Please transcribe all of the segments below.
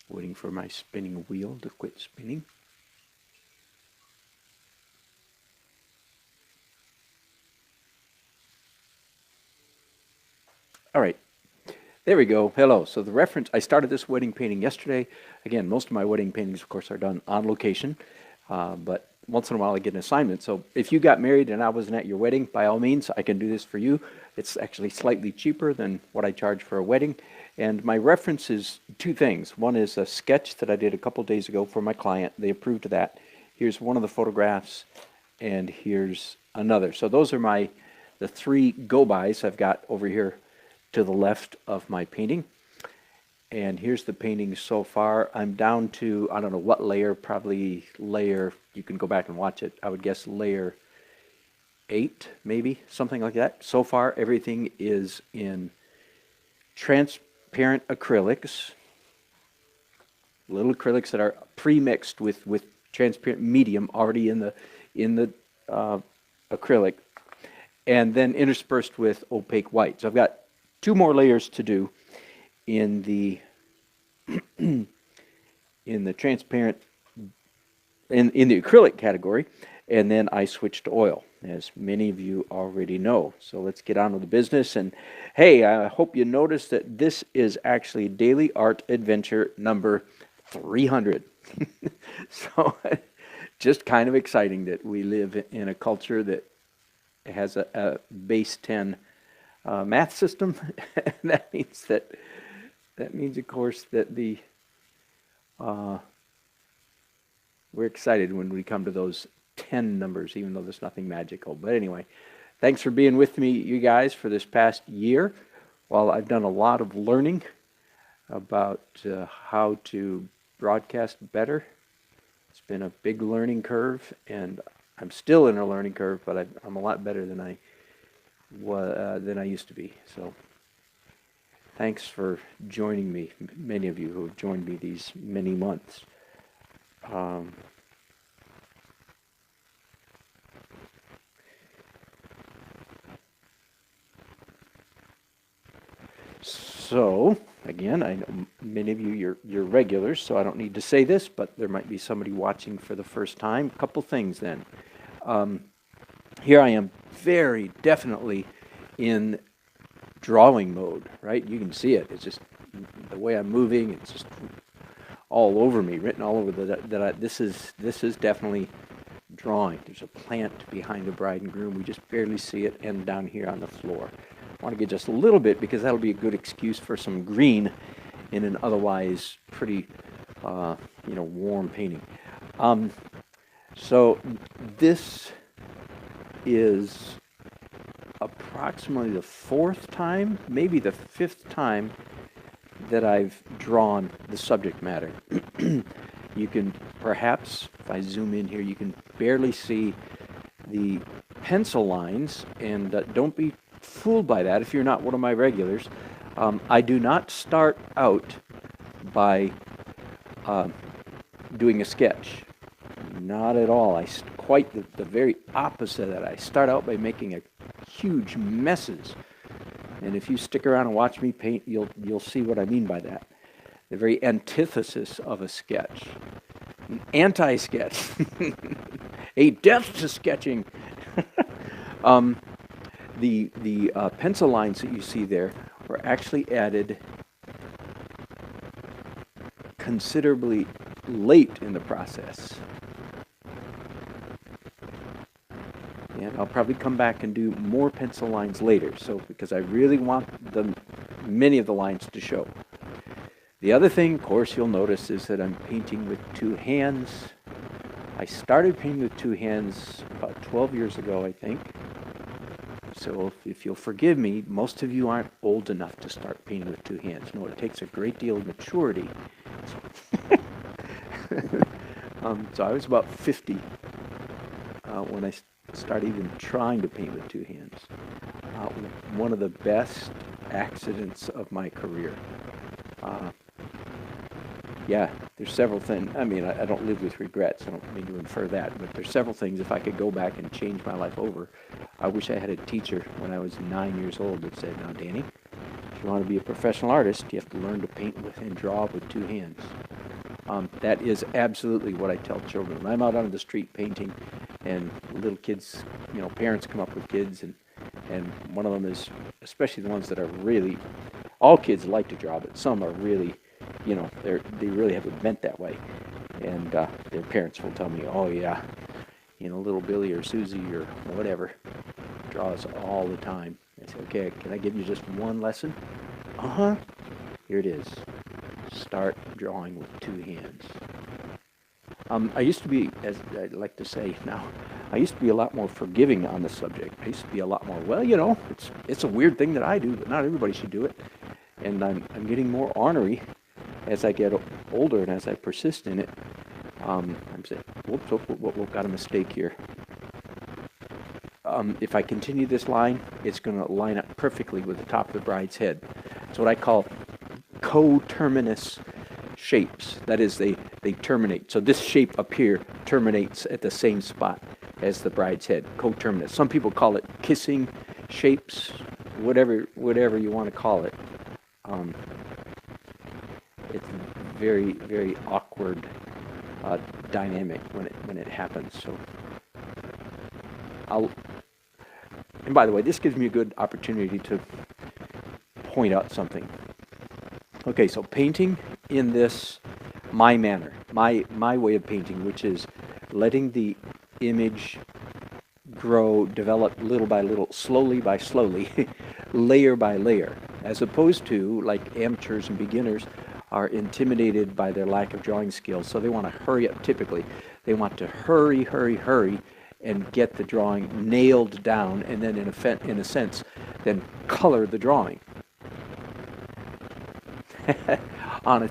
Waiting for my spinning wheel to quit spinning. All right, there we go. Hello. So the reference, I started this wedding painting yesterday. Again, most of my wedding paintings, of course, are done on location, but once in a while I get an assignment. So if you got married and I wasn't at your wedding, by all means, I can do this for you. It's actually slightly cheaper than what I charge for a wedding. And my reference is two things. One is a sketch that I did a couple days ago for my client. They approved of that. Here's one of the photographs, and here's another. So those are the three go-bys I've got over here to the left of my painting. And here's the painting so far. I'm down to, I don't know what layer, probably layer, you can go back and watch it. I would guess layer 8, maybe, something like that. So far, everything is in transparent acrylics, little acrylics that are pre-mixed with transparent medium already in the acrylic, and then interspersed with opaque white. So I've got 2 more layers to do in the in the transparent in the acrylic category, and then I switch to oil, as many of you already know. So let's get on with the business. And hey, I hope you noticed that this is actually Daily Art Adventure number 300. So just kind of exciting that we live in a culture that has a base 10 math system. That means of course that we're excited when we come to those 10 numbers, even though there's nothing magical. But anyway, thanks for being with me, you guys, for this past year. While I've done a lot of learning about how to broadcast better, it's been a big learning curve, and I'm still in a learning curve, but I'm a lot better than I used to be. So thanks for joining me, many of you who have joined me these many months. So again, I know many of you, you're regulars, so I don't need to say this, but there might be somebody watching for the first time. A couple things then. Here I am very definitely in drawing mode, right? You can see it. It's just the way I'm moving. It's just all over me, written all over this is definitely drawing. There's a plant behind the bride and groom. We just barely see it, and down here on the floor. I want to get just a little bit because that'll be a good excuse for some green in an otherwise pretty, warm painting. So this is approximately the 4th time, maybe the 5th time that I've drawn the subject matter. You can perhaps, if I zoom in here, you can barely see the pencil lines, and don't be fooled by that if you're not one of my regulars. I do not start out by doing a sketch. Not at all. Quite the very opposite of that. I start out by making huge messes. And if you stick around and watch me paint, you'll see what I mean by that. The very antithesis of a sketch. An anti-sketch. A death to sketching. The pencil lines that you see there were actually added considerably late in the process. And I'll probably come back and do more pencil lines later, so because I really want many of the lines to show. The other thing, of course, you'll notice is that I'm painting with 2 hands. I started painting with 2 hands about 12 years ago, I think. So if you'll forgive me, most of you aren't old enough to start painting with 2 hands. No, it takes a great deal of maturity. So I was about 50 when I started even trying to paint with 2 hands. One of the best accidents of my career. Yeah, there's several things. I mean, I don't live with regrets. I don't mean to infer that, but there's several things. If I could go back and change my life over, I wish I had a teacher when I was 9 years old that said, "Now, Danny, if you want to be a professional artist, you have to learn to paint with and draw with 2 hands." That is absolutely what I tell children. When I'm out on the street painting and little kids, parents come up with kids and one of them is, especially the ones that are really, all kids like to draw, but some are really, they really have it meant that way. And their parents will tell me, oh yeah, little Billy or Susie or whatever draws all the time. I say, okay, can I give you just one lesson? Uh-huh. Here it is. Start drawing with two hands. I used to be, as I like to say now, I used to be a lot more forgiving on the subject. I used to be a lot more, well, it's a weird thing that I do, but not everybody should do it. And I'm getting more ornery as I get older and as I persist in it. I'm saying, whoops, got a mistake here. If I continue this line, it's going to line up perfectly with the top of the bride's head. It's what I call coterminous shapes. That is, they terminate. So this shape up here terminates at the same spot as the bride's head, coterminous. Some people call it kissing shapes, whatever you want to call it. It's very, very awkward dynamic when it happens. So and by the way, this gives me a good opportunity to point out something. Okay, so painting in this, my manner, my way of painting, which is letting the image grow, develop little by little, slowly by slowly, layer by layer, as opposed to like amateurs and beginners are intimidated by their lack of drawing skills, so they want to hurry up typically. They want to hurry, and get the drawing nailed down, and then in a sense, then color the drawing. On a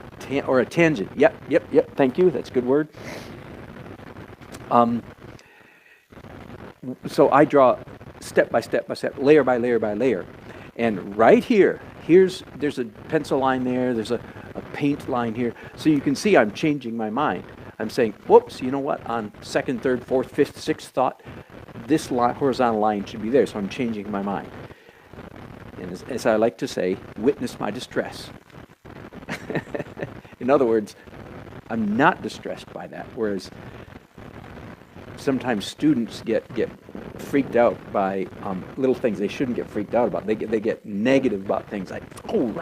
tangent. Yep. Thank you. That's a good word. So I draw step by step, layer by layer, and right there's a pencil line there. There's a paint line here. So you can see I'm changing my mind. I'm saying, whoops, you know what? On second, third, fourth, fifth, sixth thought, this horizontal line should be there. So I'm changing my mind. And as I like to say, witness my distress. In other words, I'm not distressed by that, whereas sometimes students get freaked out by little things they shouldn't get freaked out about. They get negative about things like, oh,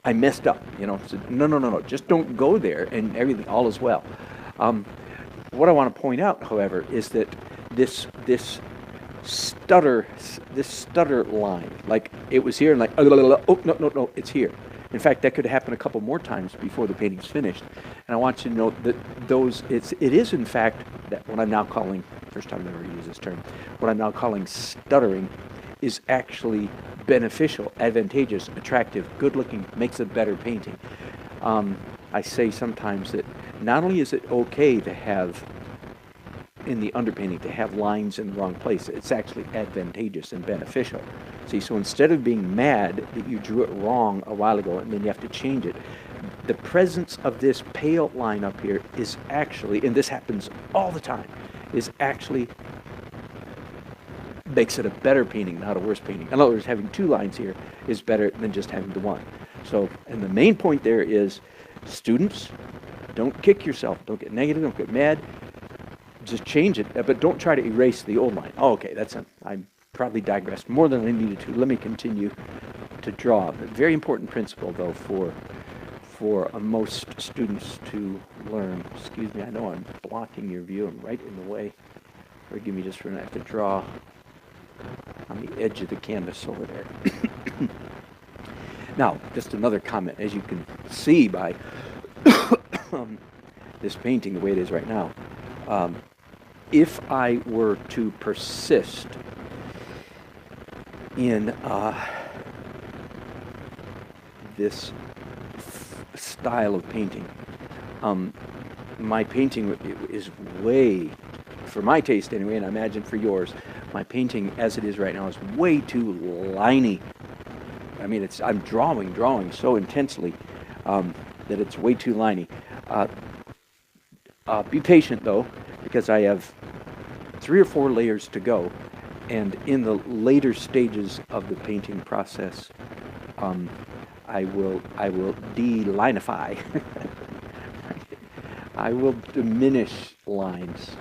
I messed up, So, no, just don't go there, and everything, all is well. What I want to point out, however, is that this stutter line, like it was here, and like, oh, no, it's here. In fact, that could happen a couple more times before the painting's finished. And I want you to know that it is in fact that what I'm now calling, first time I've ever used this term, what I'm now calling stuttering is actually beneficial, advantageous, attractive, good looking, makes a better painting. I say sometimes that not only is it okay to have, in the underpainting, to have lines in the wrong place, it's actually advantageous and beneficial. See, so instead of being mad that you drew it wrong a while ago and then you have to change it, the presence of this pale line up here is actually, and this happens all the time, is actually makes it a better painting, not a worse painting. In other words, having two lines here is better than just having the one. So, and the main point there is, students, don't kick yourself, don't get negative, don't get mad, just change it, but don't try to erase the old line. Oh, okay, I'm probably digressed more than I needed to. Let me continue to draw. But very important principle, though, for most students to learn. Excuse me, I know I'm blocking your view. I'm right in the way. Forgive me just for I have to draw on the edge of the canvas over there. Now, just another comment. As you can see by this painting the way it is right now, if I were to persist in this style of painting, my painting is way, for my taste anyway, and I imagine for yours, my painting as it is right now is way too liney. I mean, I'm drawing so intensely that it's way too liney. Be patient though, because I have 3 or 4 layers to go, and in the later stages of the painting process, I will de-linify. I will diminish lines.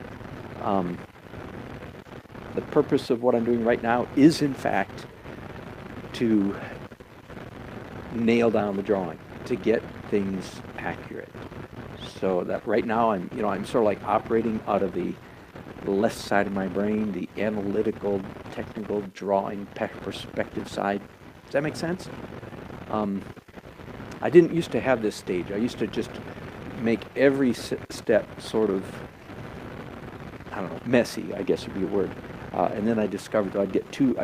The purpose of what I'm doing right now is, in fact, to nail down the drawing, to get things accurate. So that right now I'm sort of like operating out of the left side of my brain, the analytical, technical, drawing, perspective side. Does that make sense? I didn't used to have this stage. I used to just make every step sort of, I don't know, messy, I guess would be a word. And then I discovered I'd get too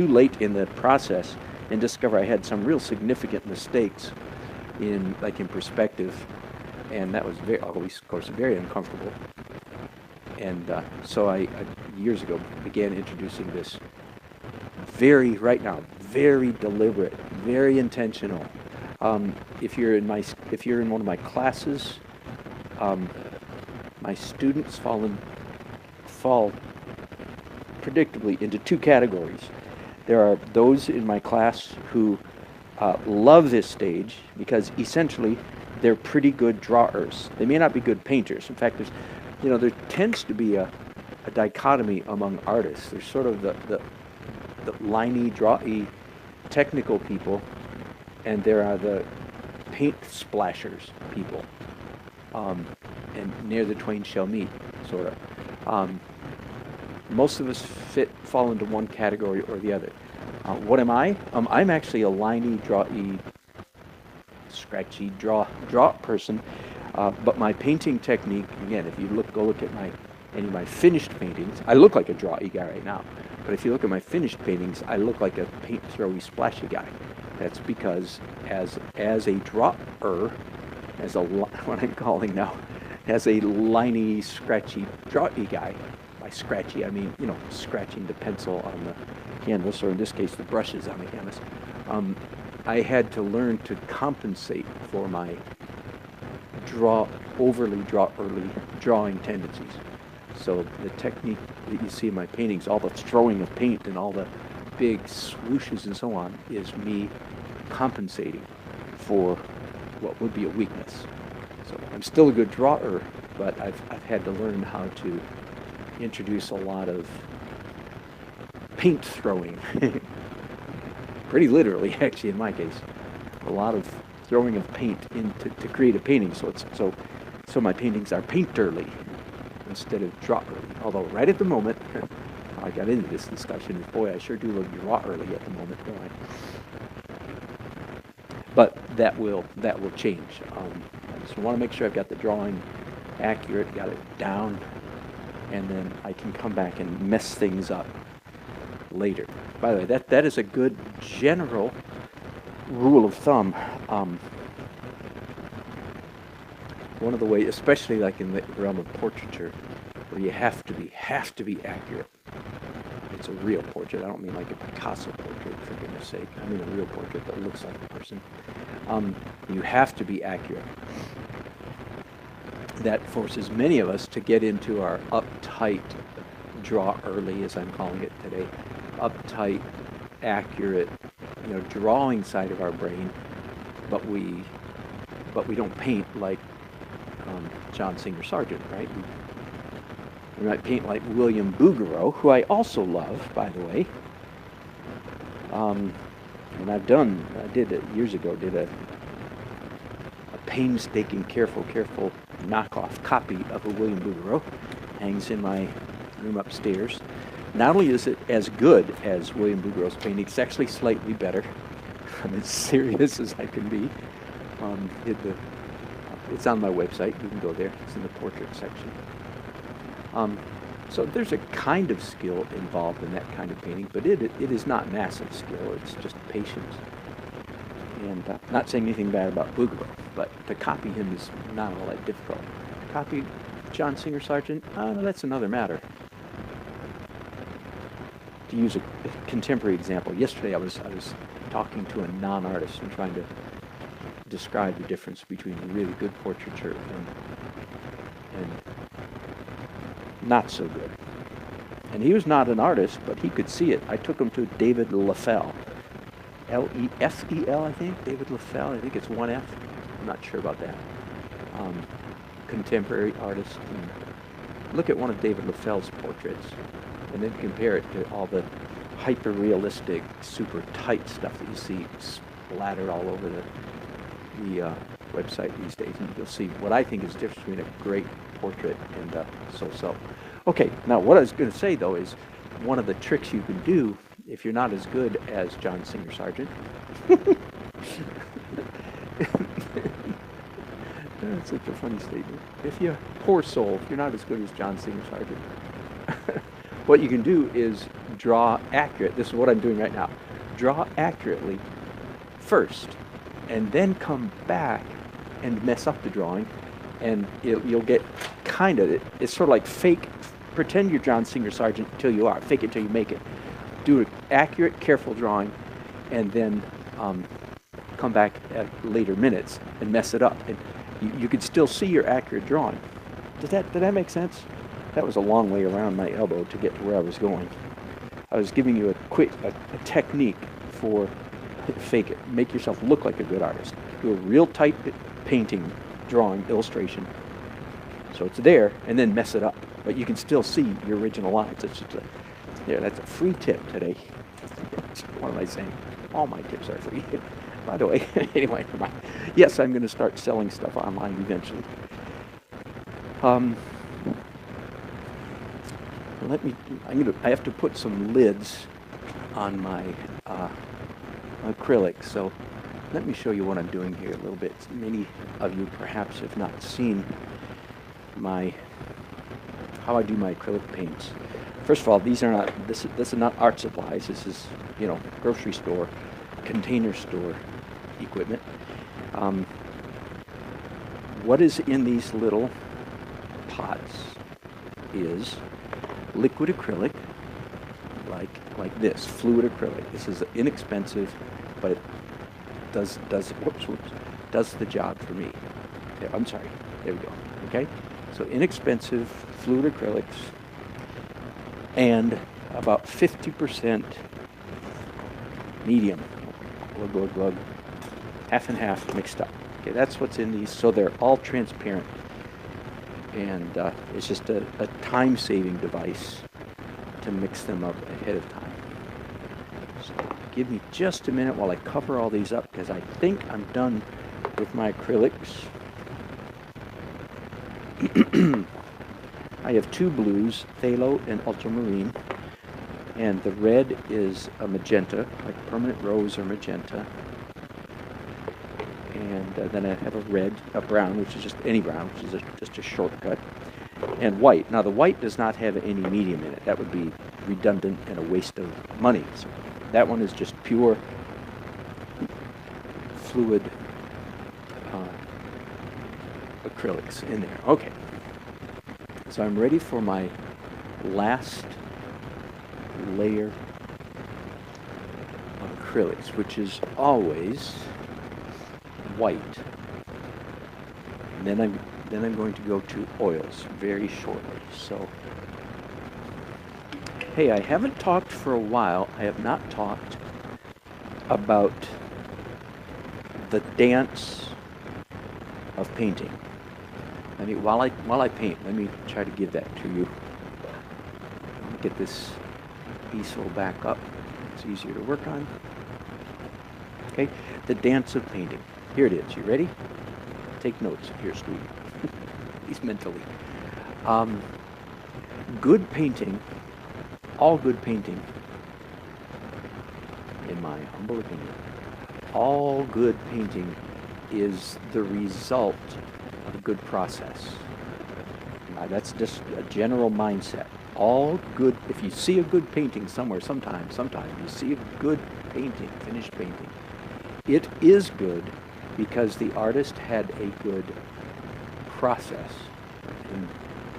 late in the process and discover I had some real significant mistakes in perspective, and that was always, of course, very uncomfortable. And so I years ago began introducing this very deliberate, very intentional. If you're in one of my classes, my students fall predictably into two categories. There are those in my class who love this stage because essentially they're pretty good drawers. They may not be good painters. In fact, there tends to be a dichotomy among artists. There's sort of the liney, drawy, technical people, and there are the paint splashers people. And near the twain shall meet, sort of. Most of us fall into one category or the other. What am I? I'm actually a liney, drawy, scratchy draw person. But my painting technique, again, if you go look at any of my finished paintings, I look like a drawy guy right now. But if you look at my finished paintings, I look like a paint throwy, splashy guy. That's because as a drawer, what I'm calling now, as a liney, scratchy, drawy guy. By scratchy, I mean, scratching the pencil on the canvas, or in this case, the brushes on the canvas. I had to learn to compensate for my overly drawing tendencies. So the technique that you see in my paintings, all the throwing of paint and all the big swooshes and so on, is me compensating for what would be a weakness. So I'm still a good drawer, but I've had to learn how to introduce a lot of paint throwing. Pretty literally, actually, in my case. A lot of throwing of paint to create a painting. So my paintings are painterly instead of drawerly. Although right at the moment, I got into this discussion, boy, I sure do look drawerly at the moment, don't I? But that will change. I just want to make sure I've got the drawing accurate, got it down, and then I can come back and mess things up later. By the way, that is a good general rule of thumb. One of the ways, especially like in the realm of portraiture, where you have to be accurate. It's a real portrait. I don't mean like a Picasso portrait, for goodness sake. I mean a real portrait that looks like a person. You have to be accurate. That forces many of us to get into our uptight, draw early, as I'm calling it today, uptight, accurate, drawing side of our brain, but we don't paint like John Singer Sargent, right? We might paint like William Bouguereau, who I also love, by the way. And I did it years ago, did a painstaking, careful knockoff copy of a William Bouguereau. Hangs in my room upstairs. Not only is it as good as William Bouguereau's painting, it's actually slightly better. I'm as serious as I can be. It's on my website. You can go there. It's in the portrait section. So there's a kind of skill involved in that kind of painting, but it is not massive skill. It's just patience. And not saying anything bad about Bouguereau, but to copy him is not all that difficult. To copy John Singer Sargent, that's another matter. To use a contemporary example, yesterday I was talking to a non-artist and trying to describe the difference between really good portraiture and not so good. And he was not an artist, but he could see it. I took him to David Lafell. L-E-F-E-L, I think. David Leffel. I think it's one F. I'm not sure about that. Contemporary artist. And look at one of David Leffel's portraits, and then compare it to all the hyper-realistic, super tight stuff that you see splattered all over the website these days. And you'll see what I think is the difference between a great portrait and so-so. Okay, now what I was going to say, though, is one of the tricks you can do if you're not as good as John Singer Sargent. That's such a funny statement. If you, poor soul, if you're not as good as John Singer Sargent, what you can do is draw accurate. This is what I'm doing right now. Draw accurately first, and then come back and mess up the drawing, and you'll get kind of, it's sort of like fake, pretend you're John Singer Sargent until you are. Fake it till you make it. Do an accurate, careful drawing, and then come back at later minutes and mess it up. And you could still see your accurate drawing. Did that make sense? That was a long way around my elbow to get to where I was going. I was giving you a technique for fake it. Make yourself look like a good artist. Do a real tight painting, drawing, illustration, so it's there, and then mess it up. But you can still see your original lines. It's just that's a free tip today. What am I saying? All my tips are free. By the way, anyway, yes, I'm going to start selling stuff online eventually. I have to put some lids on my acrylic, so let me show you what I'm doing here a little bit. Many of you perhaps have not seen how I do my acrylic paints. First of all, these are not, this is not art supplies. This is, grocery store, container store equipment. What is in these little pots is liquid acrylic, like this, fluid acrylic. This is inexpensive, but it does the job for me. Okay, I'm sorry. There we go. Okay, so inexpensive fluid acrylics, and about 50% medium, glug, glug, glug, half and half mixed up. Okay, that's what's in these, so they're all transparent. And it's just a time-saving device to mix them up ahead of time. So give me just a minute while I cover all these up, because I think I'm done with my acrylics. I have two blues, phthalo and ultramarine, and the red is a magenta, like permanent rose or magenta. And then I have a brown, which is just any brown, which is just a shortcut, and white. Now the white does not have any medium in it. That would be redundant and a waste of money. So that one is just pure fluid acrylics in there. Okay. So I'm ready for my last layer of acrylics, which is always white. And then I'm going to go to oils very shortly. So, hey, I haven't talked for a while. I have not talked about the dance of painting. I mean, while I paint, let me try to give that to you. Let me get this easel back up. It's easier to work on. Okay, the dance of painting. Here it is. You ready? Take notes here, Steve. At least mentally. Good painting, all good painting, in my humble opinion, all good painting is the result of a good process. Now, that's just a general mindset. All good, if you see a good painting somewhere, sometime, you see a good painting, finished painting, it is good because the artist had a good process. And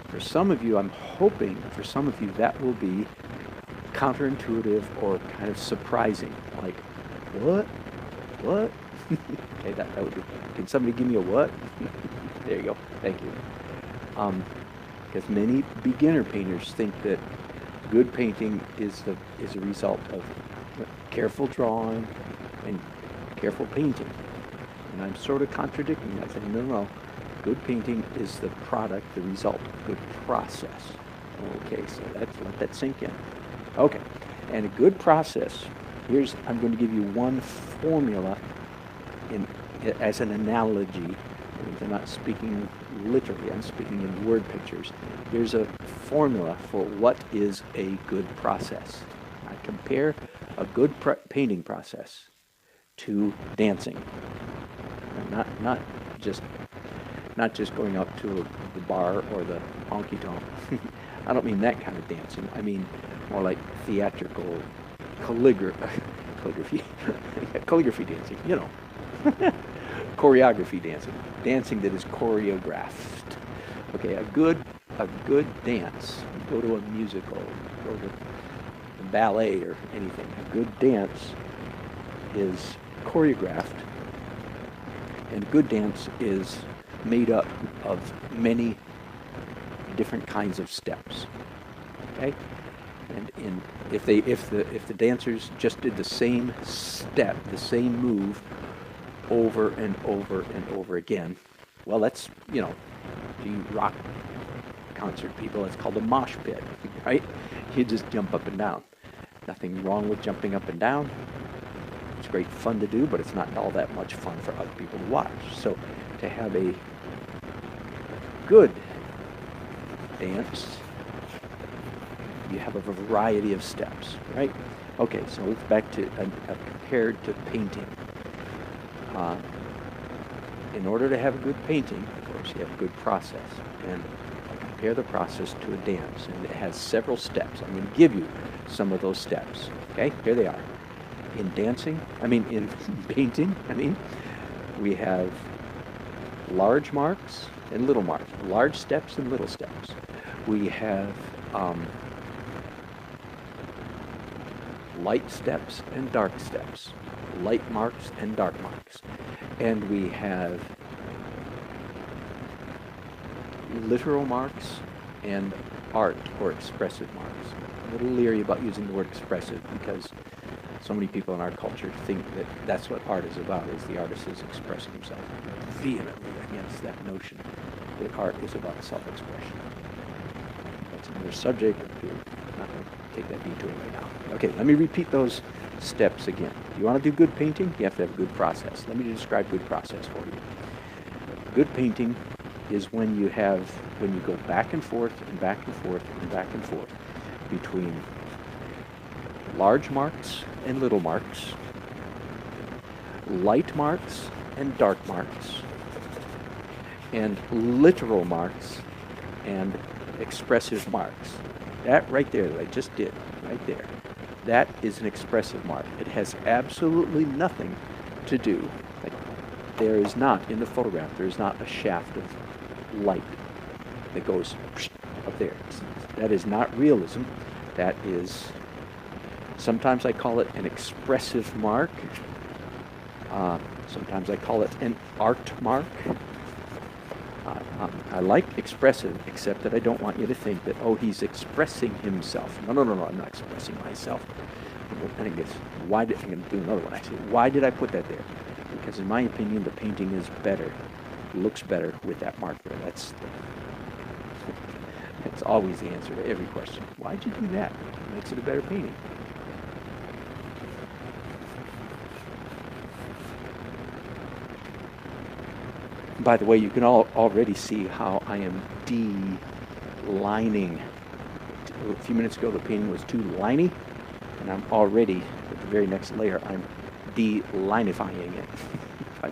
for some of you, I'm hoping for some of you that will be counterintuitive or kind of surprising. Like, what? Okay, that would be. Can somebody give me a what? There you go. Thank you. Because many beginner painters think that good painting is a result of careful drawing, And careful painting. And I'm sort of contradicting that, saying, no, no, good painting is the product, the result, good process. Okay, so let that sink in. Okay, and a good process, I'm going to give you one formula as an analogy. I'm not speaking literally, I'm speaking in word pictures. Here's a formula for what is a good process. I compare a good painting process to dancing. Not just going out to the bar or the honky tonk. I don't mean that kind of dancing. I mean more like theatrical calligraphy, calligraphy dancing. You know, choreography dancing, dancing that is choreographed. Okay, a good dance. You go to a musical, go to a ballet or anything. A good dance is choreographed, and a good dance is made up of many different kinds of steps. Okay, and if the dancers just did the same step, the same move over and over and over again, well, that's, you rock concert people, it's called a mosh pit, right? You just jump up and down. Nothing wrong with jumping up and down. It's great fun to do, but it's not all that much fun for other people to watch. So to have a good dance, you have a variety of steps, right? Okay, so let's back to compared to painting. In order to have a good painting, of course, you have a good process. And I compare the process to a dance, and it has several steps. I'm going to give you some of those steps. Okay, here they are. In painting, we have large marks and little marks, large steps and little steps. We have light steps and dark steps, light marks and dark marks. And we have literal marks and art or expressive marks. I'm a little leery about using the word expressive because so many people in our culture think that that's what art is about, is the artist is expressing himself. Vehemently against that notion that art is about self-expression. That's another subject. I'm not going to take that detour right now. Okay, let me repeat those steps again. If you want to do good painting, you have to have a good process. Let me describe good process for you. Good painting is when you go back and forth and back and forth and back and forth between large marks and little marks, light marks and dark marks, and literal marks and expressive marks. That right there that I just did, right there, that is an expressive mark. It has absolutely nothing to do, like there is not, in the photograph, there is not a shaft of light that goes up there. That is not realism. That is, sometimes I call it an expressive mark. Sometimes I call it an art mark. I like expressive, except that I don't want you to think that, oh, he's expressing himself. No, I'm not expressing myself. I think it's, I'm going to do another one actually. Why did I put that there? Because in my opinion, the painting is better, looks better with that marker. That's always the answer to every question. Why'd you do that? It makes it a better painting. By the way, you can already see how I am de-lining. A few minutes ago, the painting was too liney, and I'm already, at the very next layer, I'm de-linifying it. If I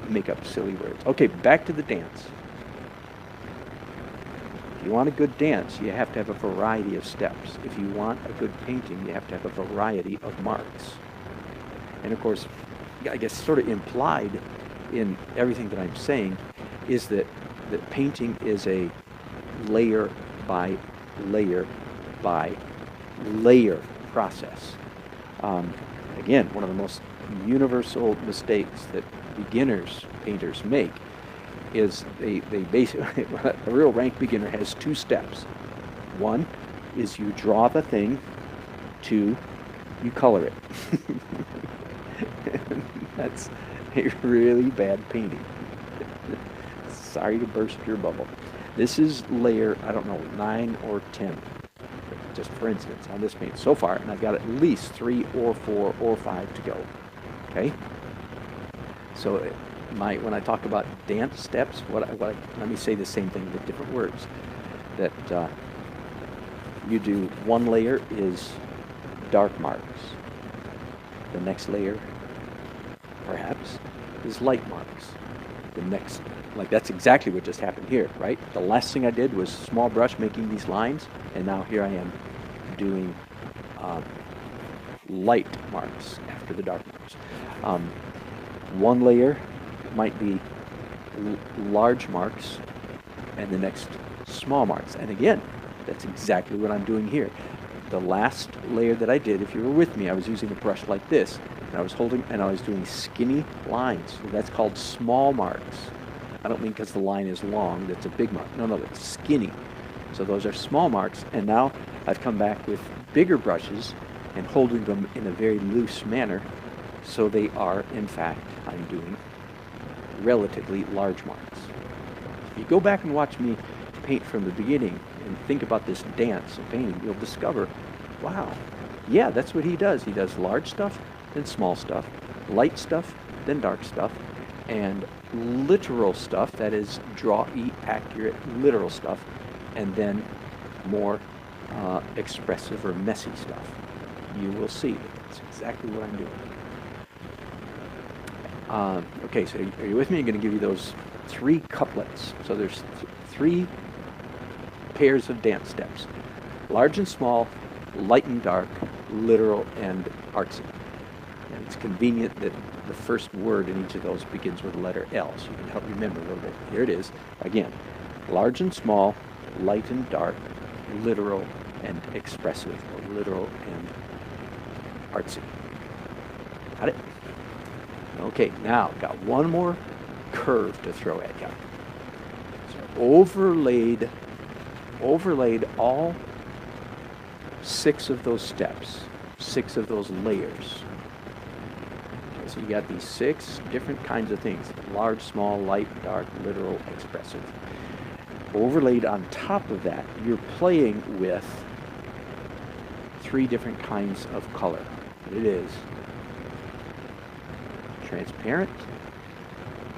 make up silly words. Okay, back to the dance. If you want a good dance, you have to have a variety of steps. If you want a good painting, you have to have a variety of marks. And of course, I guess sort of implied in everything that I'm saying is that painting is a layer by layer by layer process. Again, one of the most universal mistakes that painters make is they basically, a real rank beginner has two steps. One is you draw the thing, two, you color it. That's a really bad painting. Sorry to burst your bubble. This is layer, I don't know, 9 or 10, just for instance, on this paint so far, and I've got at least 3 or 4 or 5 to go, okay? So when I talk about dance steps, let me say the same thing with different words, that you do one layer is dark marks. The next layer, perhaps, is light marks. The next, like that's exactly what just happened here, right? The last thing I did was small brush making these lines, and now here I am doing light marks after the dark marks. One layer might be large marks, and the next small marks. And again, that's exactly what I'm doing here. The last layer that I did, if you were with me, I was using a brush like this, and I was holding, and I was doing skinny lines. So that's called small marks. I don't mean because the line is long, that's a big mark. No, it's skinny. So those are small marks, and now I've come back with bigger brushes and holding them in a very loose manner, so they are, in fact, I'm doing relatively large marks. If you go back and watch me paint from the beginning and think about this dance of painting, you'll discover, wow, yeah, that's what he does. He does large stuff, then small stuff, light stuff, then dark stuff, and literal stuff, that is draw-y, accurate, literal stuff, and then more expressive or messy stuff. You will see. That's exactly what I'm doing. Okay, so are you with me? I'm going to give you those 3 couplets. So there's 3 pairs of dance steps: large and small, light and dark, literal and artsy. And it's convenient that the first word in each of those begins with the letter L, so you can help remember a little bit. Here it is. Again, large and small, light and dark, literal and expressive, or literal and artsy. Got it? Okay, now got one more curve to throw at you. So overlaid all 6 of those steps, 6 of those layers. Okay, so you got these 6 different kinds of things: large, small, light, dark, literal, expressive. Overlaid on top of that, you're playing with 3 different kinds of color. It is transparent,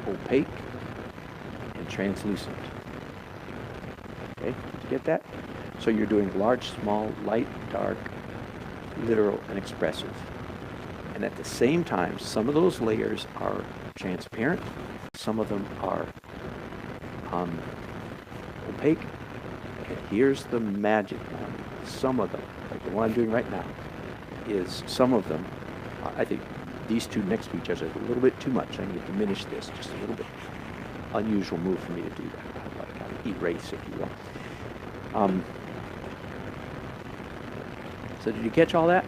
opaque, and translucent. Okay, did you get that? So you're doing large, small, light, dark, literal, and expressive. And at the same time, some of those layers are transparent, some of them are opaque. And here's the magic one. Some of them, like the one I'm doing right now, is some of them, I think these 2 next to each other are a little bit too much. I'm going to diminish this just a little bit. Unusual move for me to do that. Like kind of erase, if you will. So did you catch all that?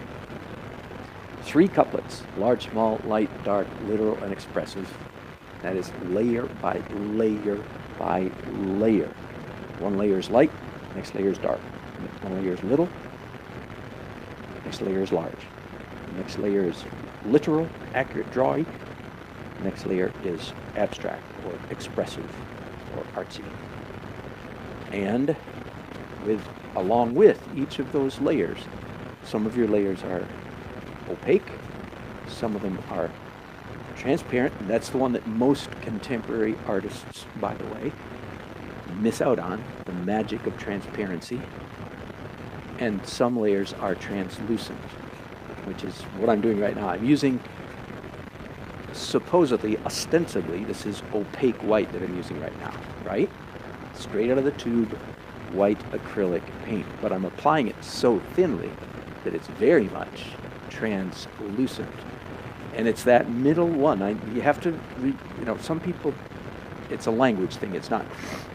3 couplets: large, small, light, dark, literal, and expressive. That is layer by layer by layer. One layer is light, next layer is dark. One layer is little, next layer is large. The next layer is literal, accurate, drawy. The next layer is abstract or expressive or artsy. And along with each of those layers, some of your layers are opaque, some of them are transparent, and that's the one that most contemporary artists, by the way, miss out on, the magic of transparency. And some layers are translucent, which is what I'm doing right now. I'm using, supposedly, ostensibly, this is opaque white that I'm using right now, right? Straight out of the tube, white acrylic paint. But I'm applying it so thinly that it's very much translucent. And it's that middle one. You have to, some people, it's a language thing. It's not.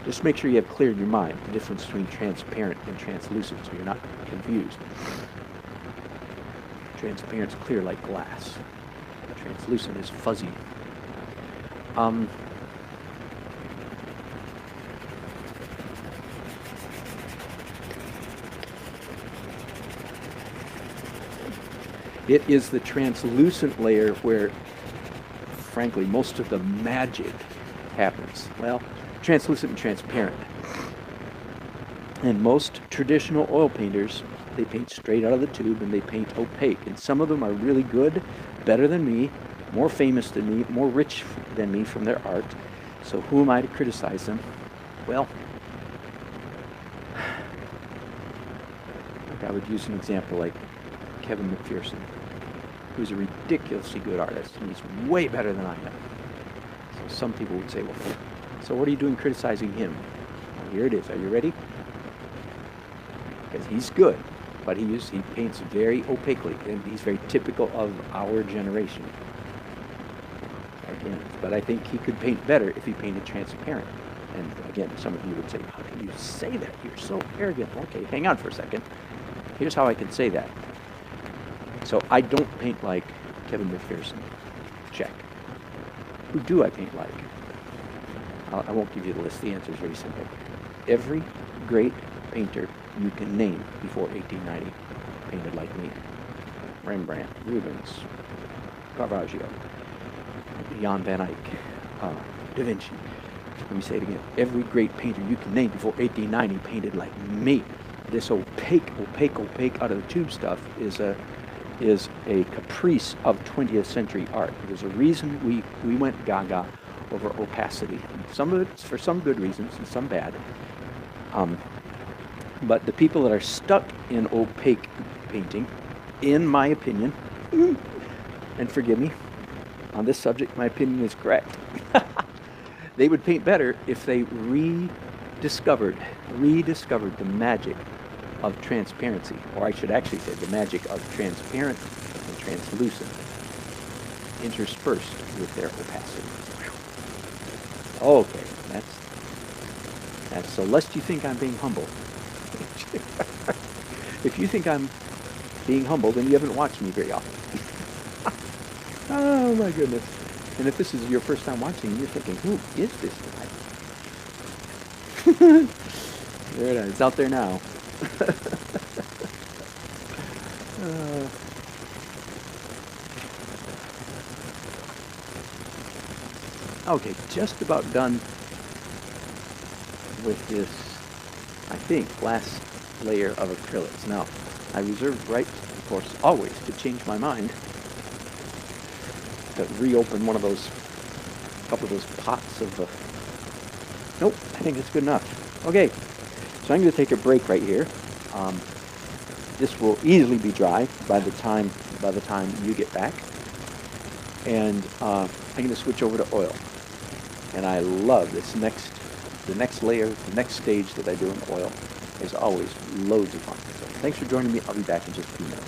Just make sure you have clear in your mind the difference between transparent and translucent so you're not confused. Transparent's clear like glass. Translucent is fuzzy. It is the translucent layer where, frankly, most of the magic happens. Well, translucent and transparent. And most traditional oil painters, they paint straight out of the tube and they paint opaque. And some of them are really good, better than me, more famous than me, more rich than me from their art. So who am I to criticize them? Well, I would use an example like Kevin McPherson, who's a ridiculously good artist, and he's way better than I am. So some people would say, well, so what are you doing criticizing him? Well, here it is. Are you ready? Because he's good, but he paints very opaquely, and he's very typical of our generation. Again, but I think he could paint better if he painted transparent. And again, some of you would say, how can you say that? You're so arrogant. Okay, hang on for a second. Here's how I can say that. So I don't paint like Kevin McPherson. Check. Who do I paint like? I won't give you the list. The answer is very simple. Every great painter you can name before 1890 painted like me. Rembrandt, Rubens, Caravaggio, Jan van Eyck, Da Vinci. Let me say it again. Every great painter you can name before 1890 painted like me. This opaque out of the tube stuff is a caprice of 20th century art. There's a reason we went gaga over opacity. Some of it's for some good reasons and some bad. But the people that are stuck in opaque painting, in my opinion, and forgive me, on this subject, my opinion is correct. They would paint better if they rediscovered the magic of transparency, or I should actually say the magic of transparent and translucent, interspersed with their opacity. Okay, that's so lest you think I'm being humble. If you think I'm being humble, then you haven't watched me very often. Oh my goodness. And if this is your first time watching, you're thinking, who is this guy? There it is. It's out there now. Okay, just about done with this, I think, last layer of acrylics. Now, I reserve the right, of course, always to change my mind, to reopen one of those, couple of those pots of, nope, I think it's good enough. Okay, so I'm going to take a break right here. This will easily be dry by the time you get back, and I'm going to switch over to oil. And I love the next layer, the next stage that I do in oil is always loads of fun. So thanks for joining me. I'll be back in just a few minutes.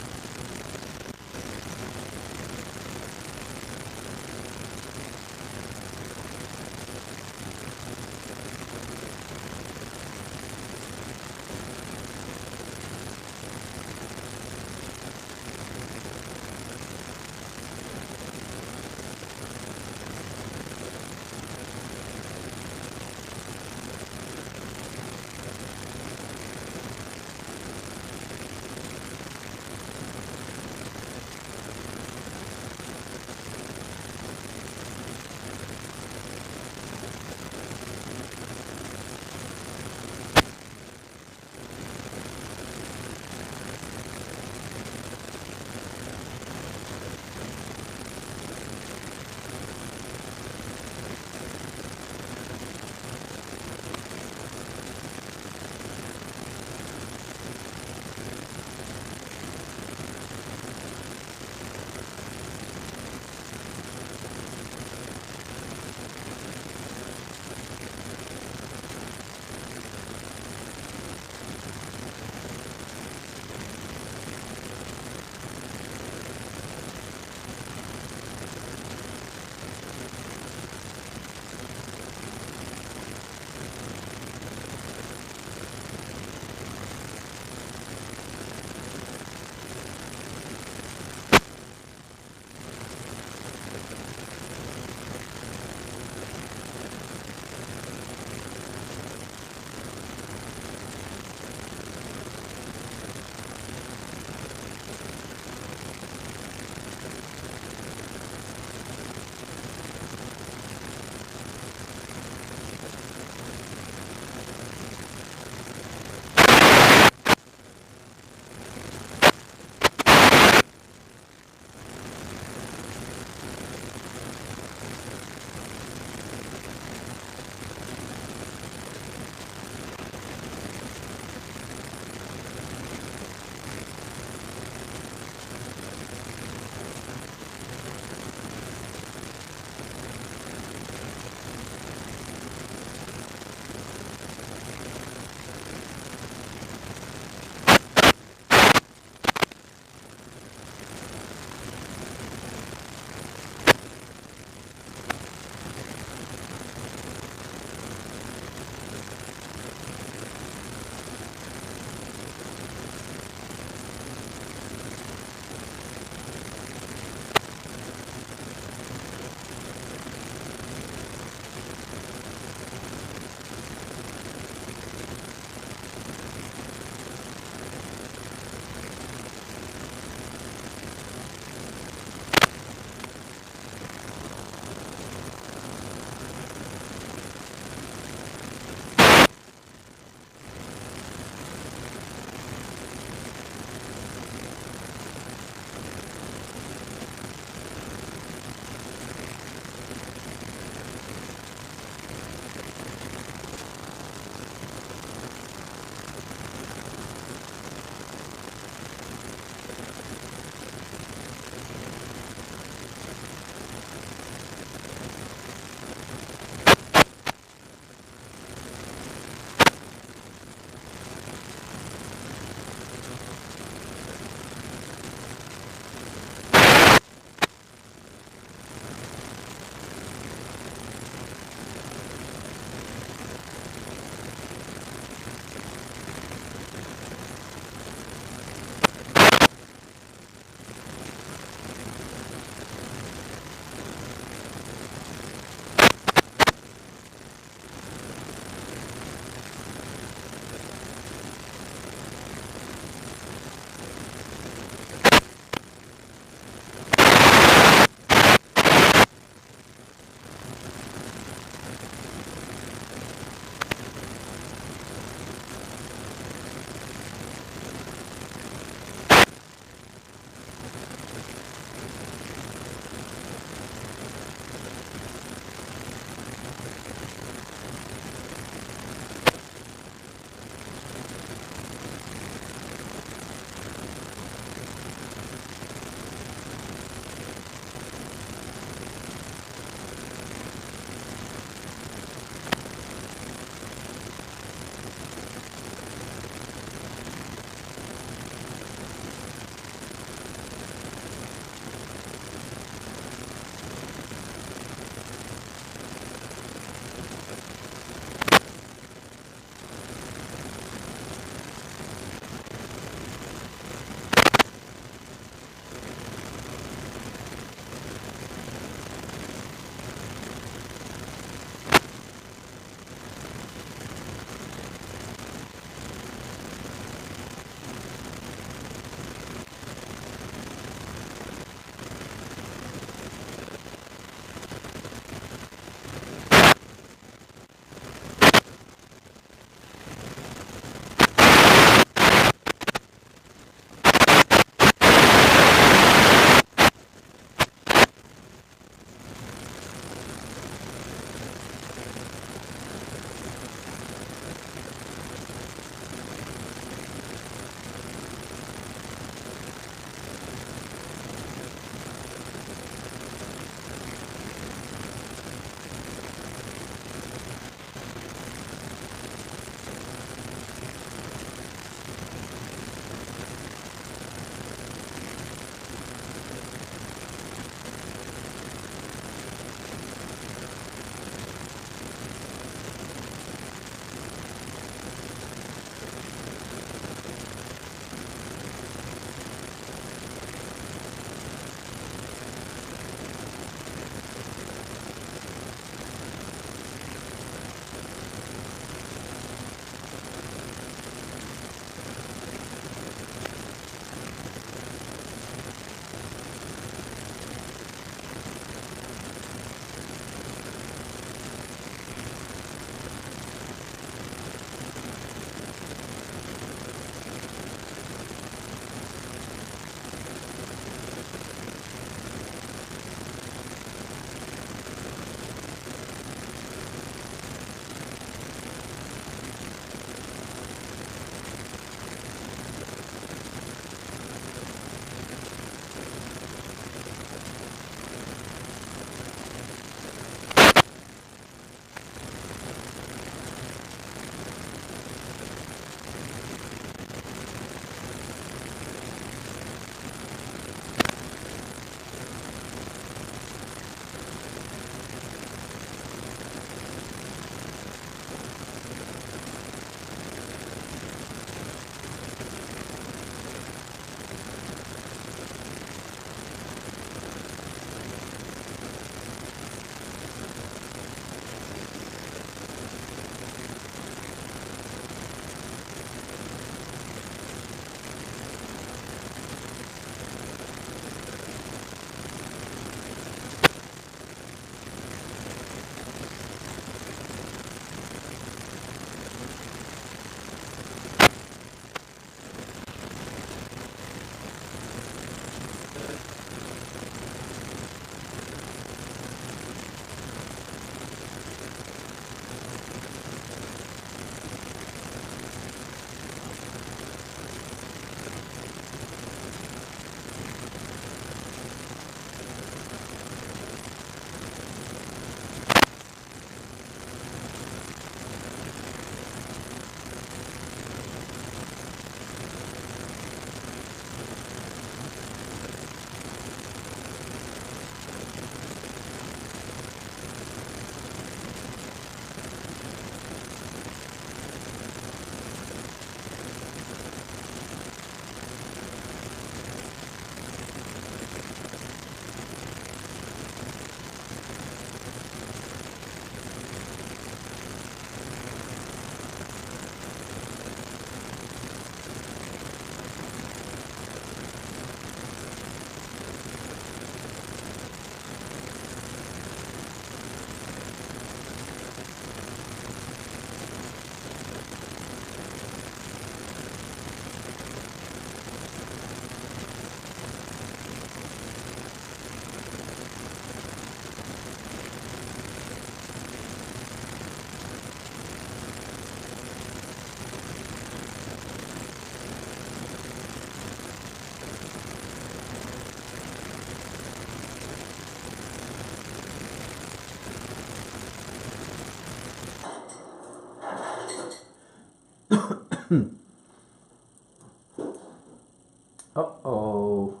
Uh-oh.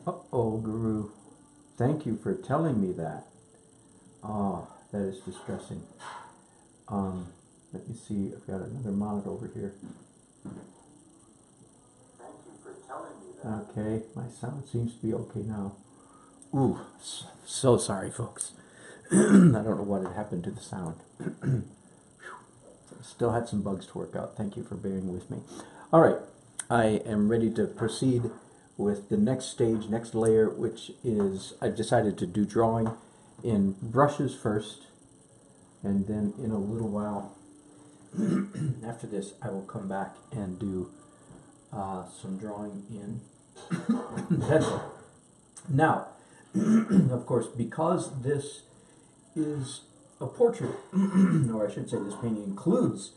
Uh-oh, Guru. Thank you for telling me that. Oh, that is distressing. Let me see. I've got another monitor over here. Thank you for telling me that. Okay, my sound seems to be okay now. Ooh, so sorry, folks. I don't know what had happened to the sound. Still had some bugs to work out. Thank you for bearing with me. All right, I am ready to proceed with the next stage, next layer, which is I've decided to do drawing in brushes first, and then in a little while after this I will come back and do some drawing in pencil. Now, of course, because this is a portrait, or I should say this painting includes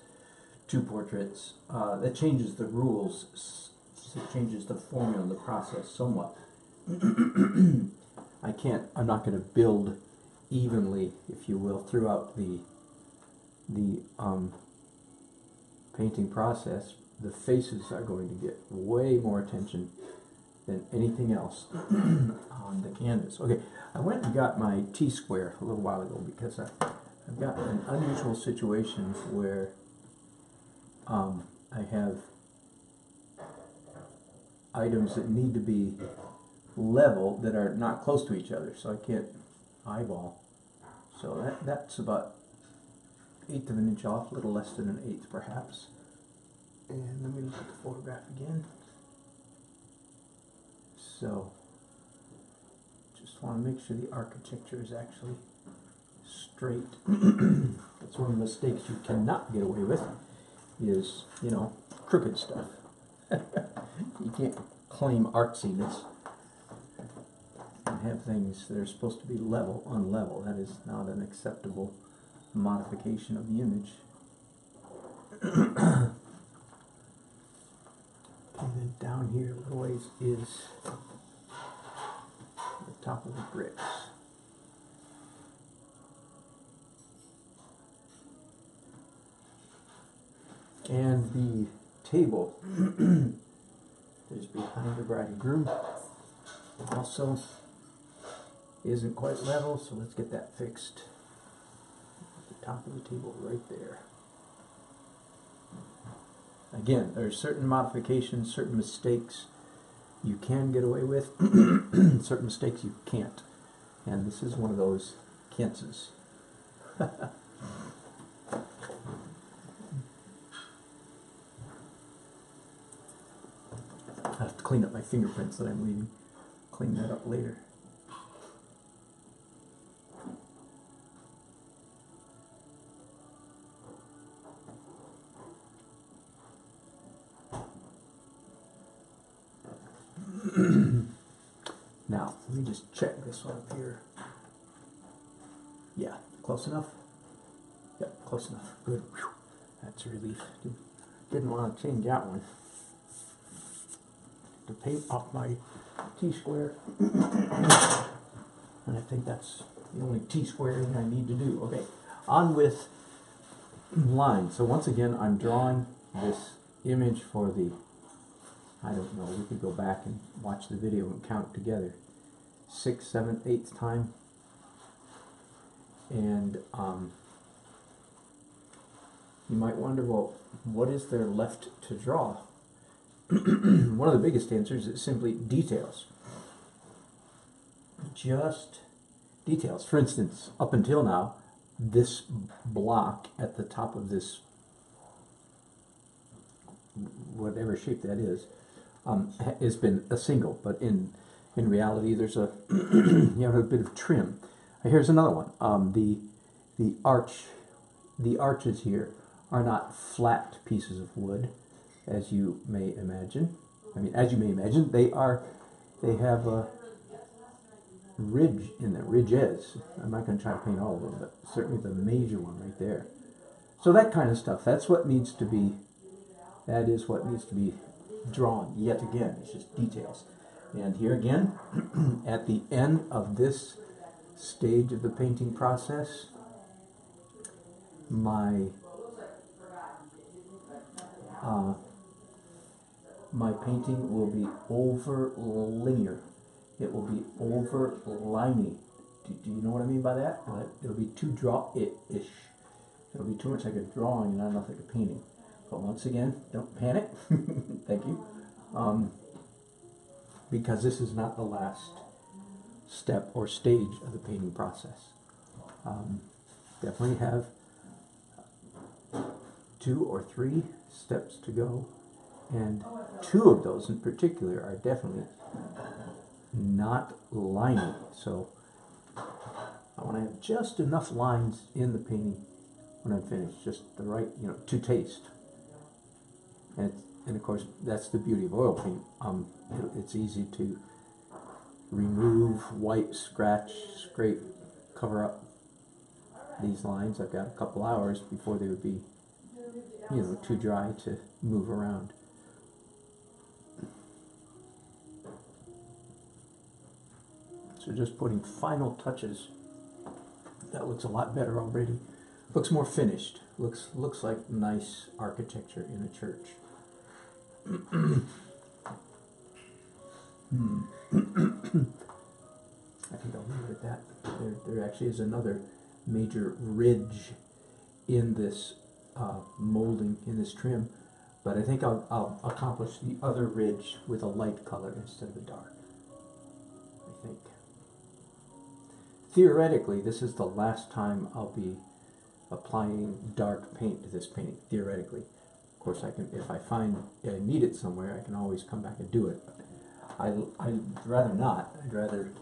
two portraits, that changes the rules, it changes the formula, the process somewhat. I'm not going to build evenly, if you will, throughout the painting process. The faces are going to get way more attention than anything else on the canvas. Okay, I went and got my T-square a little while ago because I've got an unusual situation where I have items that need to be level that are not close to each other, so I can't eyeball. So that's about 1/8 of an inch off, a little less than 1/8 perhaps. And let me look at the photograph again. So, just want to make sure the architecture is actually straight. That's one of the mistakes you cannot get away with, is, you know, crooked stuff. You can't claim artsiness and have things that are supposed to be level unlevel. That is not an acceptable modification of the image. And then down here a little ways is the top of the bricks. And the table is behind the bride and groom. Also isn't quite level, so let's get that fixed. At the top of the table right there. Again, there are certain modifications, certain mistakes you can get away with, certain mistakes you can't. And this is one of those can'ts. I have to clean up my fingerprints that I'm leaving. Clean that up later. Now, let me just check this one up here. Yeah, close enough? Yep, close enough. Good. Whew. That's a relief. Didn't want to change that one. To paint off my T-square. And I think that's the only T-square thing I need to do. Okay, on with lines. So once again, I'm drawing this image for the, I don't know, we could go back and watch the video and count together. 6th, 7th, 8th time. And you might wonder, well, what is there left to draw? One of the biggest answers is simply details. Just details. For instance, up until now, this block at the top of this, whatever shape that is, has been a single, but in reality there's a you have a bit of trim. Here's another one. The arches here are not flat pieces of wood, as you may imagine. I mean, as you may imagine, they have a ridge in the ridges. I'm not going to try to paint all of them, but certainly the major one right there. So that kind of stuff, that is what needs to be drawn yet again. It's just details. And here again, at the end of this stage of the painting process, my my painting will be over linear. It will be over liney. Do you know what I mean by that? It'll be too draw-ish. It'll be too much like a drawing and not enough like a painting. But once again, don't panic. Thank you. Because this is not the last step or stage of the painting process. Definitely have 2 or 3 steps to go, and 2 of those in particular are definitely not lining. So I want to have just enough lines in the painting when I'm finished, just the right, to taste. And of course, that's the beauty of oil paint. It's easy to remove, wipe, scratch, scrape, cover up these lines. I've got a couple hours before they would be, too dry to move around. So just putting final touches. That looks a lot better already. Looks more finished. Looks like nice architecture in a church. I think I'll leave it at that. There actually is another major ridge in this molding, in this trim, but I think I'll accomplish the other ridge with a light color instead of a dark. I think. Theoretically, this is the last time I'll be applying dark paint to this painting, theoretically. Of course, I can, if I find I need it somewhere, I can always come back and do it. I'd rather not. I'd rather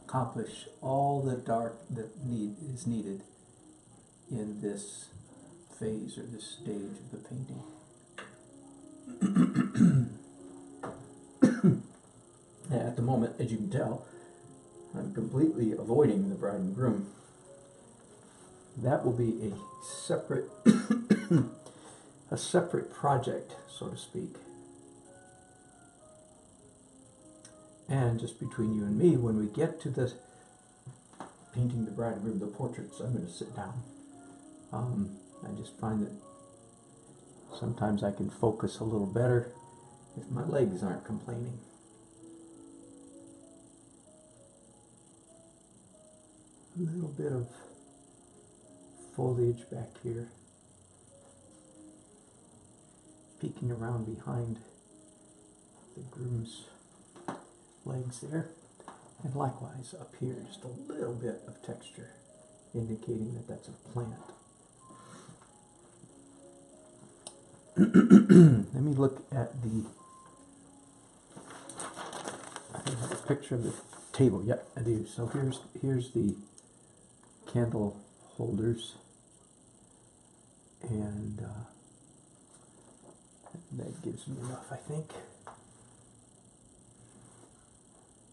accomplish all the dark that is needed in this phase or this stage of the painting. At the moment, as you can tell, I'm completely avoiding the bride and groom. That will be a separate a separate project, so to speak. And just between you and me, when we get to the painting the bride and groom, the portraits, I'm going to sit down. I just find that sometimes I can focus a little better if my legs aren't complaining. A little bit of foliage back here, peeking around behind the groom's legs there, and likewise up here, just a little bit of texture indicating that that's a plant. Let me look at a picture of the table. Yep, I do. So here's the candle holders, and that gives me enough, I think.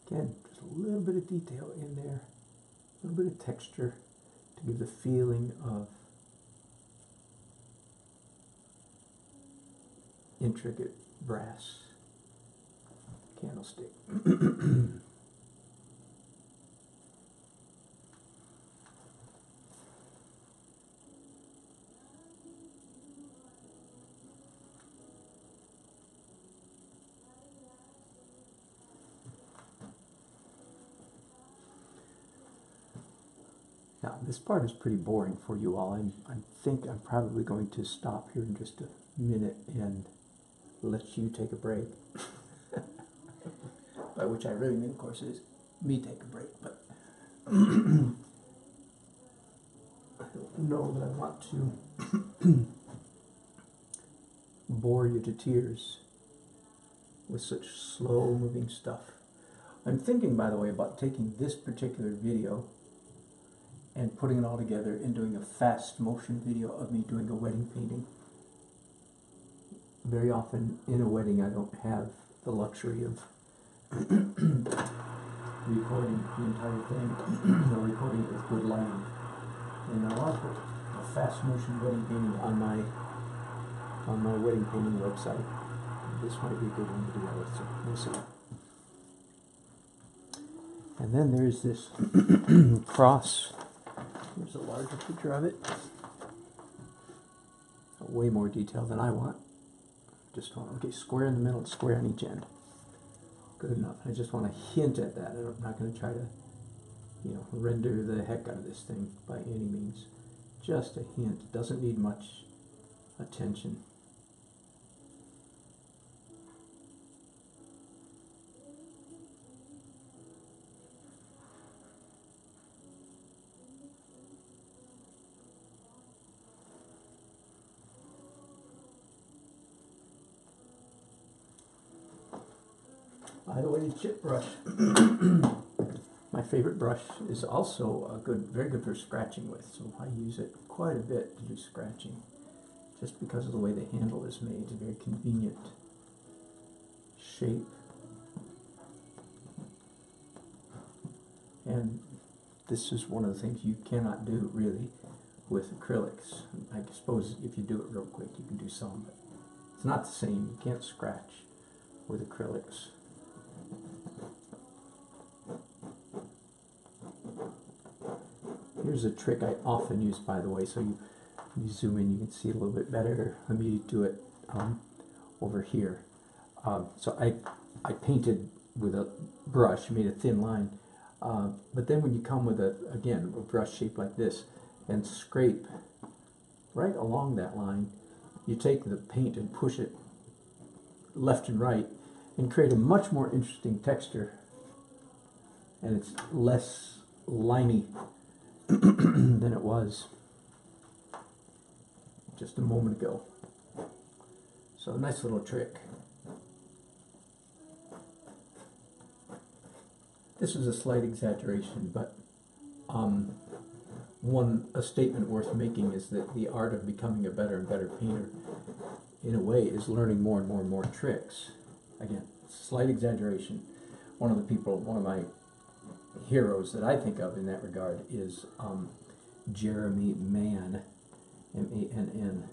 Again, just a little bit of detail in there, a little bit of texture to give the feeling of intricate brass candlestick. Now, this part is pretty boring for you all. I think I'm probably going to stop here in just a minute and let you take a break. By which I really mean, of course, is me take a break. But I don't know that I want to bore you to tears with such slow-moving stuff. I'm thinking, by the way, about taking this particular video and putting it all together and doing a fast motion video of me doing a wedding painting. Very often in a wedding I don't have the luxury of recording the entire thing or recording it with good lighting. And I want to put a fast motion wedding painting on my wedding painting website. This might be a good one to do that with, so we'll see. And then there's this cross. Here's a larger picture of it. Way more detail than I want. Just want, okay, square in the middle, square on each end. Good enough. I just want to hint at that. I'm not going to try to, you know, render the heck out of this thing by any means. Just a hint. Doesn't need much attention. By the way, the chip brush, my favorite brush, is also a very good for scratching with. So I use it quite a bit to do scratching, just because of the way the handle is made. It's a very convenient shape, and this is one of the things you cannot do really with acrylics. I suppose if you do it real quick, you can do some, but it's not the same. You can't scratch with acrylics. Here's a trick I often use, by the way, so you zoom in, you can see a little bit better. Let me do it over here. So I painted with a brush, made a thin line, but then when you come with again, a brush shape like this and scrape right along that line, you take the paint and push it left and right and create a much more interesting texture, and it's less limey than it was just a moment ago. So a nice little trick. This is a slight exaggeration, but a statement worth making is that the art of becoming a better and better painter, in a way, is learning more and more and more tricks. Again, slight exaggeration. One of my heroes that I think of in that regard is Jeremy Mann, M-A-N-N.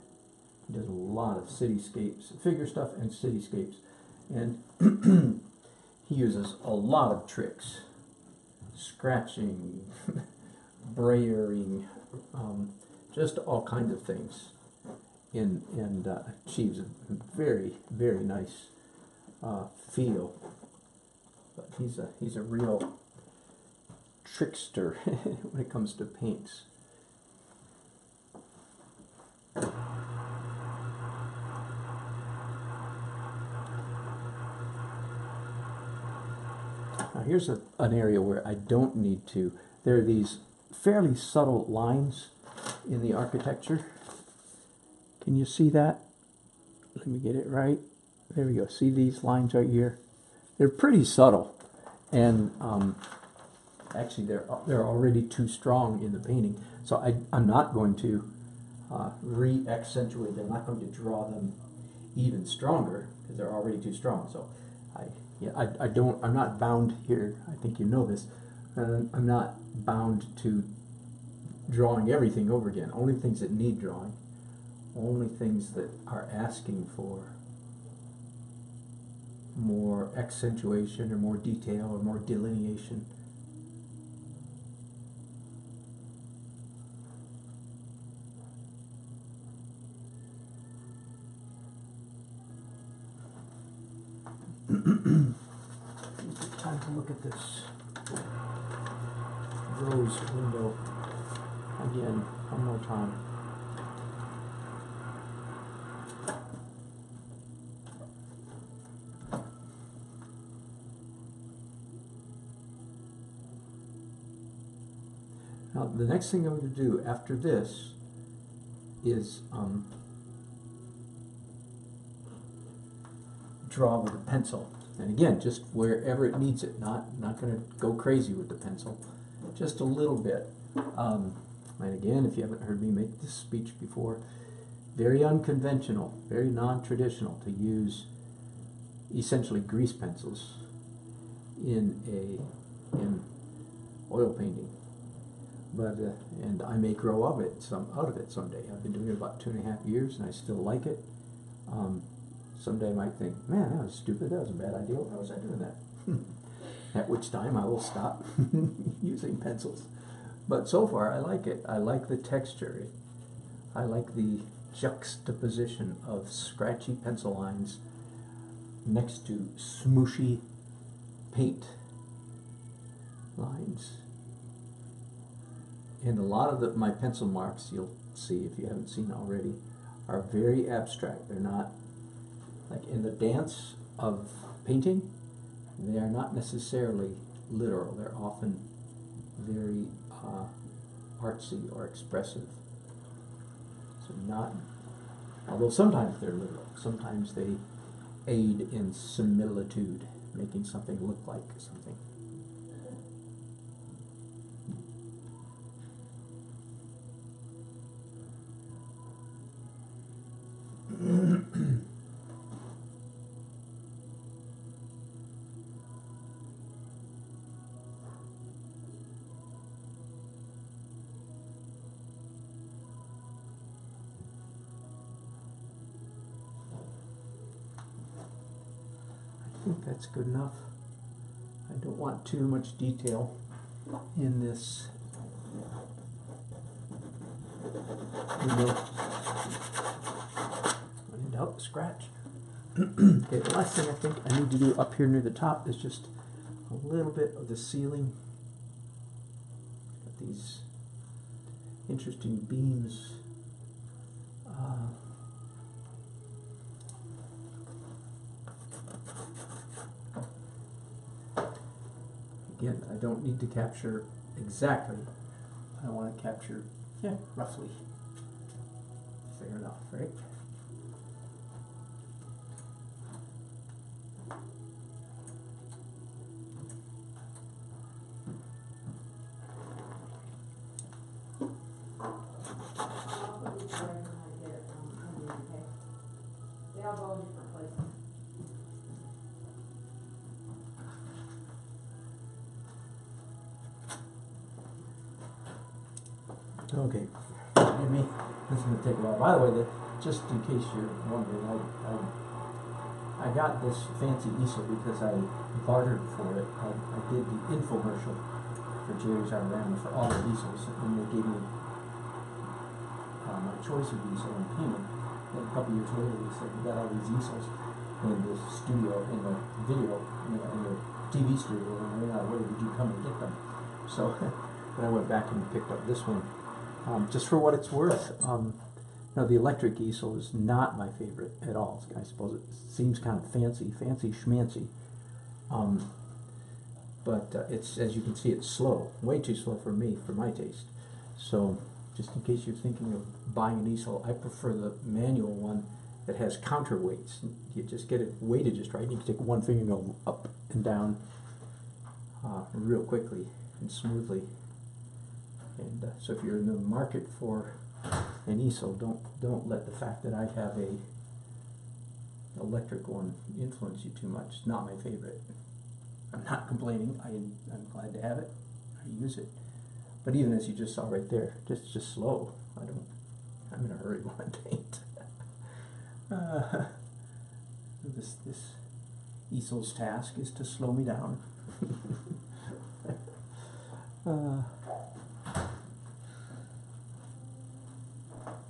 He does a lot of cityscapes, figure stuff and cityscapes, and he uses a lot of tricks, scratching, brayering, just all kinds of things, and achieves a very, very nice feel. But he's a real trickster when it comes to paints. Now here's an area where I don't need to. There are these fairly subtle lines in the architecture. Can you see that? Let me get it right. There we go. See these lines right here? They're pretty subtle, and actually they're already too strong in the painting. So I'm not going to re-accentuate them. I'm not going to draw them even stronger because they're already too strong. So I'm not bound here. I think you know this. I'm not bound to drawing everything over again. Only things that need drawing. Only things that are asking for more accentuation or more detail or more delineation. Time to look at this rose window again one more time. Now the next thing I'm going to do after this is draw with a pencil. And again, just wherever it needs it, not going to go crazy with the pencil, just a little bit. And again, if you haven't heard me make this speech before, very unconventional, very non-traditional to use essentially grease pencils in oil painting. But and I may grow out of it someday. I've been doing it about 2.5 years, and I still like it. Someday I might think, man, that was stupid, that was a bad idea, how was I doing that? At which time I will stop using pencils. But so far I like it. I like the texture. I like the juxtaposition of scratchy pencil lines next to smooshy paint lines. And a lot of my pencil marks, you'll see if you haven't seen already, are very abstract. They're not, like in the dance of painting, they are not necessarily literal. They're often very artsy or expressive. So not, although sometimes they're literal, sometimes they aid in similitude, making something look like something. I think that's good enough. I don't want too much detail in this window. I need to help scratch. Okay, the last thing I think I need to do up here near the top is just a little bit of the ceiling. Got these interesting beams. Again, I don't need to capture exactly. I want to capture, yeah, roughly. Fair enough, right? Okay, forgive me, this is going to take a while. By the way, just in case you're wondering, I got this fancy easel because I bartered for it. I did the infomercial for Jerry's Arorama for all the easels, and they gave me my choice of easel and payment. Then a couple years later, they said, we got all these easels in the studio, in the video, in the TV studio, and I ran out of way, did you come and get them? So, but I went back and picked up this one. Just for what it's worth, now the electric easel is not my favorite at all. I suppose it seems kind of fancy schmancy. But it's, as you can see, it's slow, way too slow for me, for my taste. So just in case you're thinking of buying an easel, I prefer the manual one that has counterweights. You just get it weighted just right. You can take one finger and go up and down real quickly and smoothly. And so if you're in the market for an easel, don't let the fact that I have a electric one influence you too much. It's not my favorite. I'm not complaining. I'm glad to have it. I use it. But even as you just saw right there, just slow. I'm in a hurry when I paint. This easel's task is to slow me down.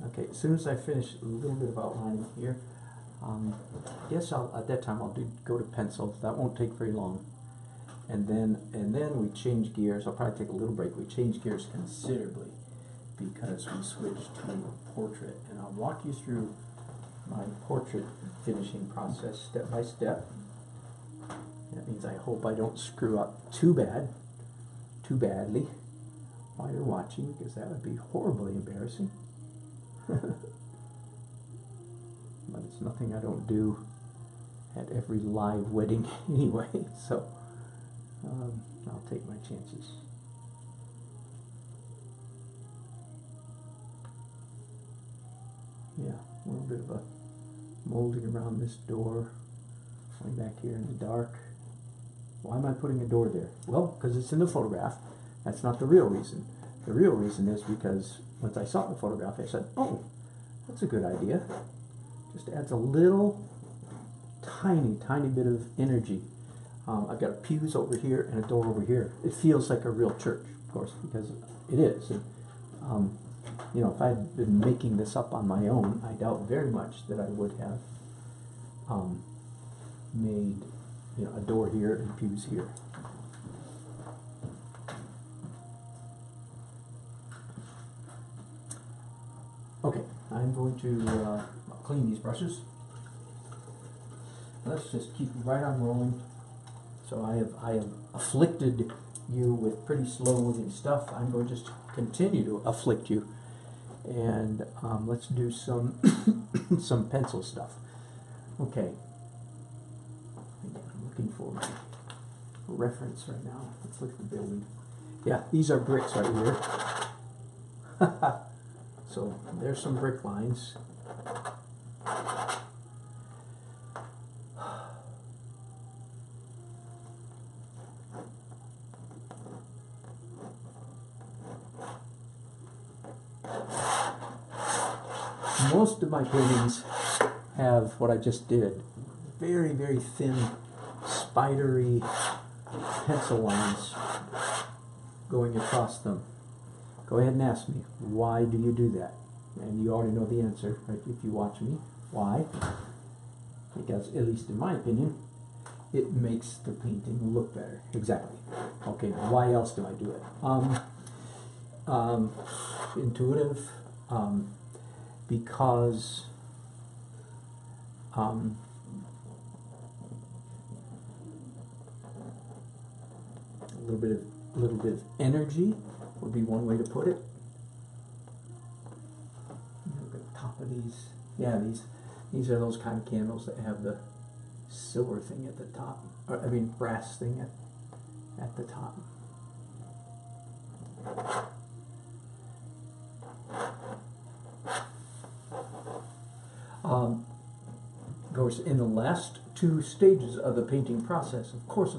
Okay, as soon as I finish a little bit of outlining here, I guess at that time I'll go to pencil. That won't take very long. And then we change gears. I'll probably take a little break. We change gears considerably because we switch to a portrait. And I'll walk you through my portrait finishing process step by step. That means I hope I don't screw up too badly while you're watching, because that would be horribly embarrassing. But it's nothing I don't do at every live wedding anyway, so I'll take my chances. Yeah, a little bit of a molding around this door, way back here in the dark. Why am I putting a door there? Well, because it's in the photograph. That's not the real reason. The real reason is because once I saw the photograph, I said, oh, that's a good idea. Just adds a little tiny bit of energy. I've got a pews over here and a door over here. It feels like a real church, of course, because it is. And, you know, if I'd been making this up on my own, I doubt very much that I would have made, you know, a door here and pews here. Okay, I'm going to clean these brushes. Let's just keep right on rolling. So I have afflicted you with pretty slow moving stuff. I'm going to just continue to afflict you, and let's do some some pencil stuff. Okay. I'm looking for my reference right now. Let's look at the building. Yeah, these are bricks right here. So there's some brick lines. Most of my paintings have what I just did. Very, very thin, spidery pencil lines going across them. Go ahead and ask me, why do you do that? And you already know the answer, right, if you watch me. Why? Because, at least in my opinion, it makes the painting look better. Exactly. Okay, now why else do I do it? Intuitive, because a little bit of energy would be one way to put it. Look at the top of these. Yeah, these are those kind of candles that have the silver thing at the top, or I mean brass thing at the top. Of course, in the last two stages of the painting process, of course,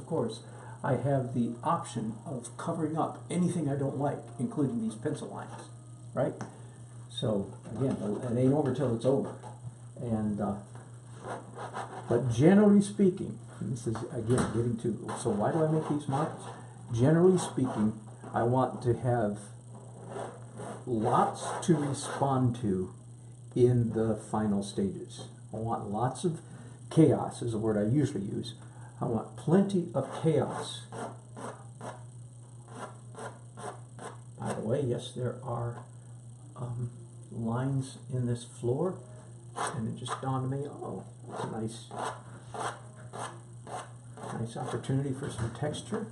I have the option of covering up anything I don't like, including these pencil lines, right? So, again, it ain't over till it's over. And, but generally speaking, and this is, again, getting to, so why do I make these marks? Generally speaking, I want to have lots to respond to in the final stages. I want lots of chaos, is a word I usually use. I want plenty of chaos. By the way, yes, there are lines in this floor, and it just dawned on me, oh, it's a nice opportunity for some texture.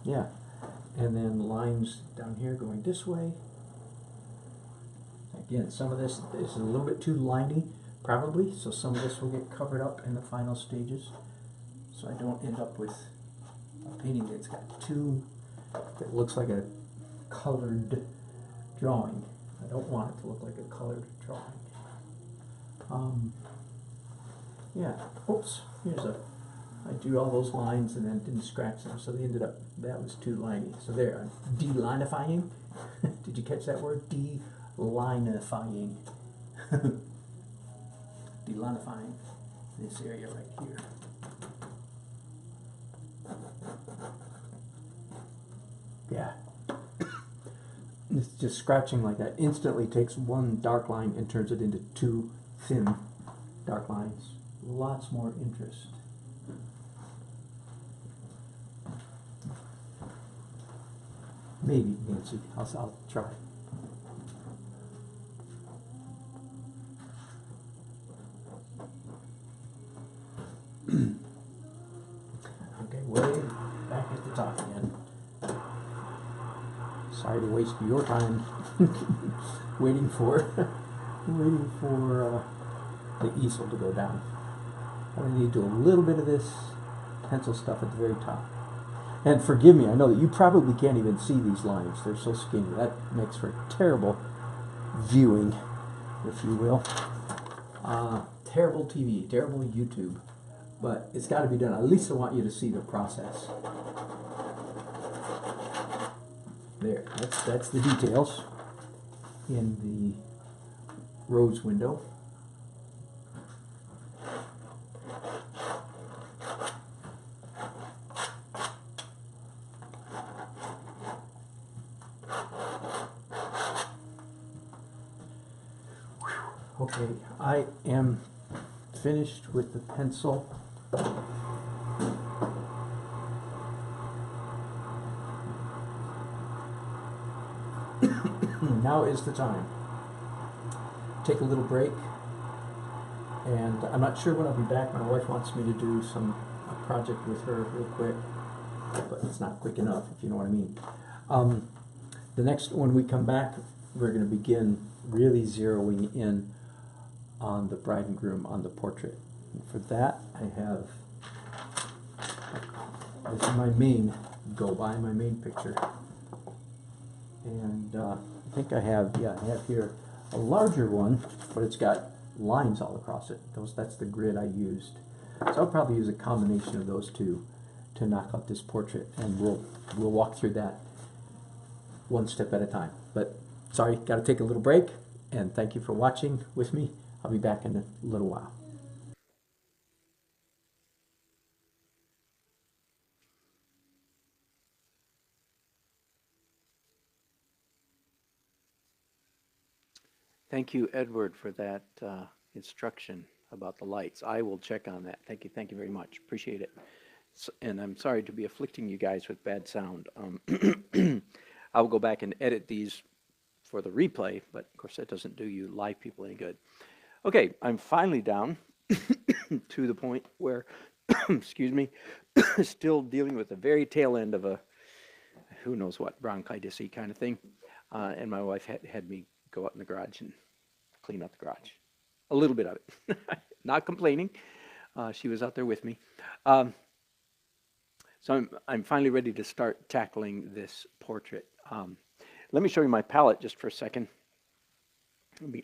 Yeah, and then lines down here going this way. Again, some of this is a little bit too liney, probably, so some of this will get covered up in the final stages, so I don't end up with a painting that's got that looks like a colored drawing. I don't want it to look like a colored drawing. Yeah, oops, I drew all those lines and then didn't scratch them, so they ended up, that was too liney. So there, I'm de-linifying. Did you catch that word? De-linifying. De-linifying this area right here. Yeah. It's just scratching like that instantly takes one dark line and turns it into two thin dark lines. Lots more interest. Maybe, Nancy. I'll try. Okay, way back at the top again. Sorry to waste your time waiting for the easel to go down. I need to do a little bit of this pencil stuff at the very top. And forgive me, I know that you probably can't even see these lines. They're so skinny. That makes for terrible viewing, if you will. Terrible TV, terrible YouTube. But it's got to be done. At least I want you to see the process. There, that's the details in the rose window. Okay, I am finished with the pencil. Now is the time. Take a little break, and I'm not sure when I'll be back. My wife wants me to do a project with her real quick, but it's not quick enough, if you know what I mean. The next, when we come back, we're going to begin really zeroing in on the bride and groom, on the portrait. And for that, I have, this is my main go by, my main picture. And I think I have here a larger one, but it's got lines all across it. That's the grid I used. So I'll probably use a combination of those two to knock out this portrait, and we'll walk through that one step at a time. But sorry, got to take a little break, and thank you for watching with me. I'll be back in a little while. Thank you, Edward, for that instruction about the lights. I will check on that. Thank you very much. Appreciate it. And I'm sorry to be afflicting you guys with bad sound. I will go back and edit these for the replay, but of course that doesn't do you live people any good. Okay, I'm finally down to the point where, excuse me, still dealing with the very tail end of a who knows what bronchitis-y kind of thing, and my wife had me go out in the garage and clean up the garage. A little bit of it. Not complaining. She was out there with me. So I'm finally ready to start tackling this portrait. Let me show you my palette just for a second.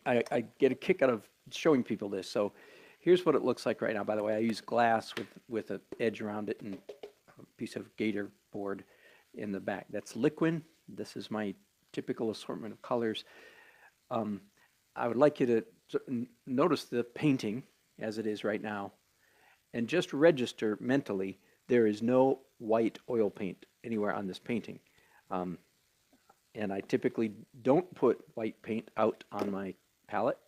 I get a kick out of showing people this. So here's what it looks like right now. By the way, I use glass with an edge around it and a piece of gator board in the back. That's liquid. This is my typical assortment of colors. I would like you to notice the painting as it is right now, and just register mentally there is no white oil paint anywhere on this painting. And I typically don't put white paint out on my palette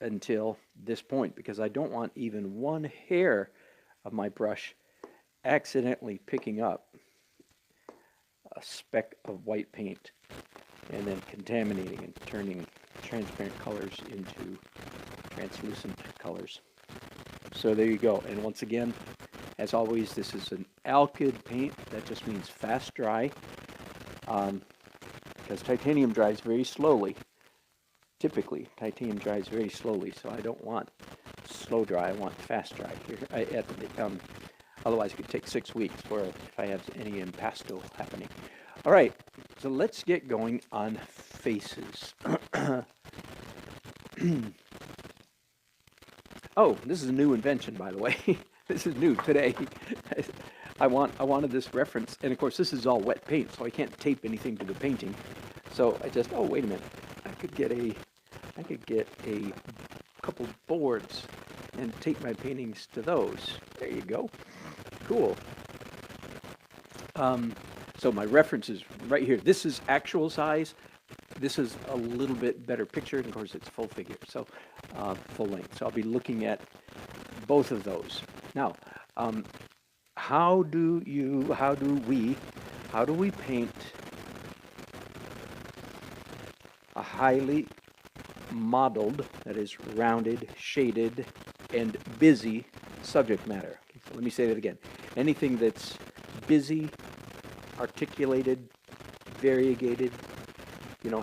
until this point, because I don't want even one hair of my brush accidentally picking up a speck of white paint and then contaminating and turning transparent colors into translucent colors. So there you go. And once again, as always, this is an alkyd paint. That just means fast dry, because titanium dries very slowly. Typically, titanium dries very slowly, so I don't want slow dry. I want fast dry here. Otherwise, it could take 6 weeks if I have any impasto happening. All right, so let's get going on faces. Oh, this is a new invention, by the way. This is new today. I wanted this reference, and of course this is all wet paint, so I can't tape anything to the painting. So oh, wait a minute, I could get a couple boards and tape my paintings to those. There you go. Cool. So my reference is right here. This is actual size. This is a little bit better picture, and of course it's full figure, so full length. So I'll be looking at both of those. Now, how do we paint a highly modeled, that is rounded, shaded, and busy subject matter? Okay, so let me say that again. Anything that's busy, articulated, variegated,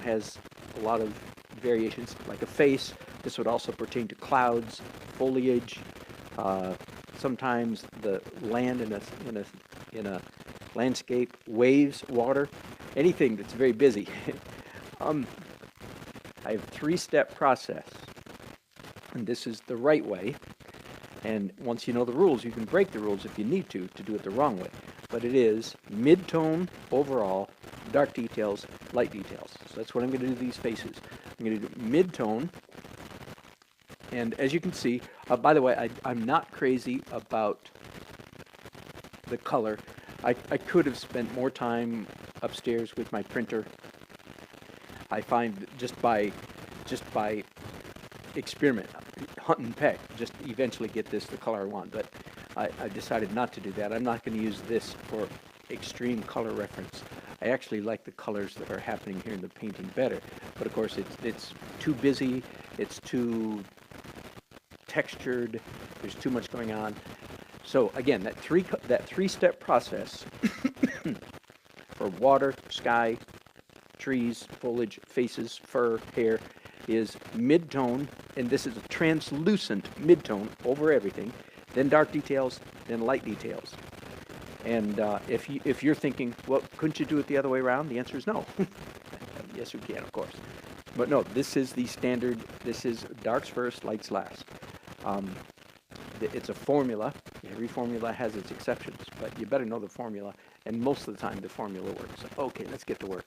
has a lot of variations, like a face. This would also pertain to clouds, foliage, sometimes the land in a landscape, waves, water, anything that's very busy. I have a 3-step process, and this is the right way. And once you know the rules, you can break the rules if you need to do it the wrong way. But it is mid-tone overall, dark details, light details. So that's what I'm going to do these faces. I'm going to do mid-tone. And as you can see, by the way, I'm not crazy about the color. I could have spent more time upstairs with my printer. I find just by experiment, hunt and peck, just eventually get this the color I want. But I decided not to do that. I'm not going to use this for extreme color reference. I actually like the colors that are happening here in the painting better. But of course, it's too busy. It's too textured. There's too much going on. So again, that three-step process for water, sky, trees, foliage, faces, fur, hair is mid-tone, and this is a translucent mid-tone over everything, then dark details, then light details. And if you're thinking, well, couldn't you do it the other way around? The answer is no. Yes, you can, of course. But no, this is the standard. This is darks first, lights last. It's a formula. Every formula has its exceptions, but you better know the formula, and most of the time the formula works. Okay, let's get to work.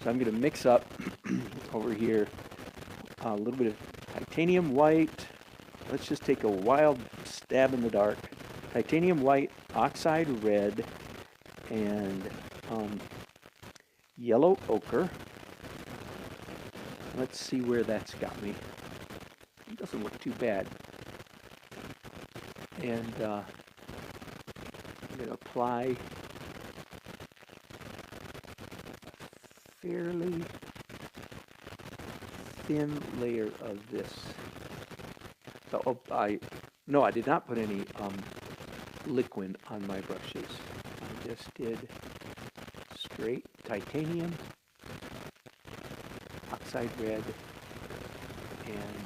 So I'm going to mix up over here a little bit of titanium white. Let's just take a wild stab in the dark. Titanium white, oxide red, and yellow ochre. Let's see where that's got me. It doesn't look too bad. And I'm going to apply a fairly thin layer of this. So, no, I did not put any liquid on my brushes. I just did straight titanium, oxide red, and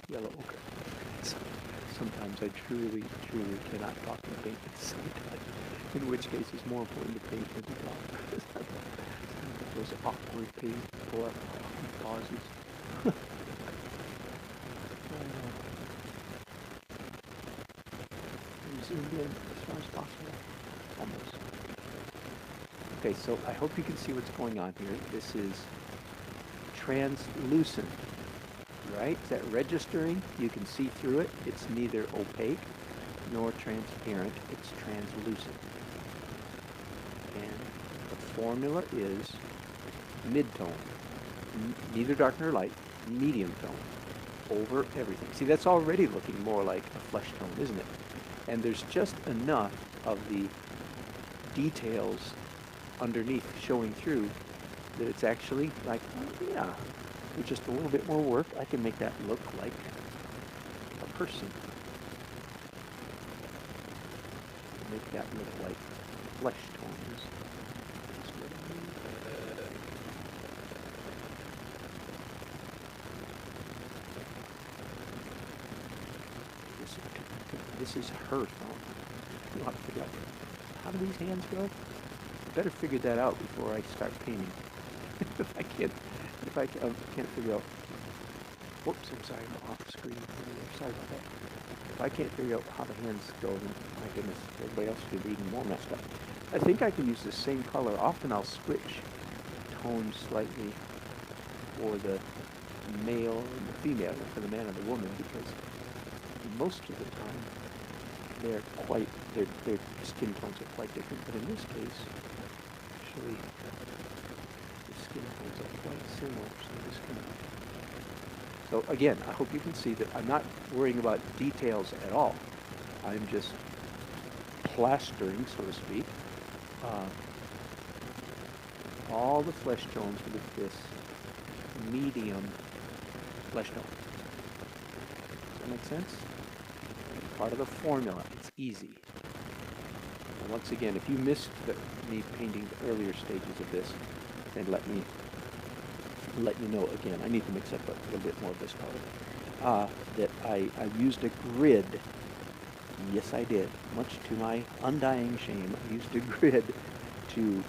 yellow ochre. Sometimes I truly cannot talk and paint at the same time, in which case it's more important to paint than to talk. Those awkward paint or pauses. Zoomed in as far as possible. Almost. Okay, so I hope you can see what's going on here. This is translucent, right? Is that registering? You can see through it. It's neither opaque nor transparent. It's translucent. And the formula is mid-tone. Neither dark nor light. Medium tone. Over everything. See, that's already looking more like a flesh tone, isn't it? And there's just enough of the details underneath showing through that it's actually like, oh, yeah, with just a little bit more work, I can make that look like a person. Make that look like flesh tones. This is her thumb. You'll have to figure out, how do these hands go? I better figure that out before I start painting. if I can't figure out, whoops, I'm sorry, I'm off screen. Sorry about that. If I can't figure out how the hands go, then my goodness, everybody else could be even more messed up. I think I can use the same color. Often I'll switch tones slightly for the male and the female, and for the man and the woman, because most of the time their skin tones are quite different. But in this case, actually, the skin tones are quite similar. So again, I hope you can see that I'm not worrying about details at all. I'm just plastering, so to speak, all the flesh tones with this medium flesh tone. Does that make sense? Part of the formula. It's easy. And once again, if you missed me painting the earlier stages of this, then let me know again. I need to mix up a little bit more of this color. That I used a grid. Yes, I did. Much to my undying shame, I used a grid to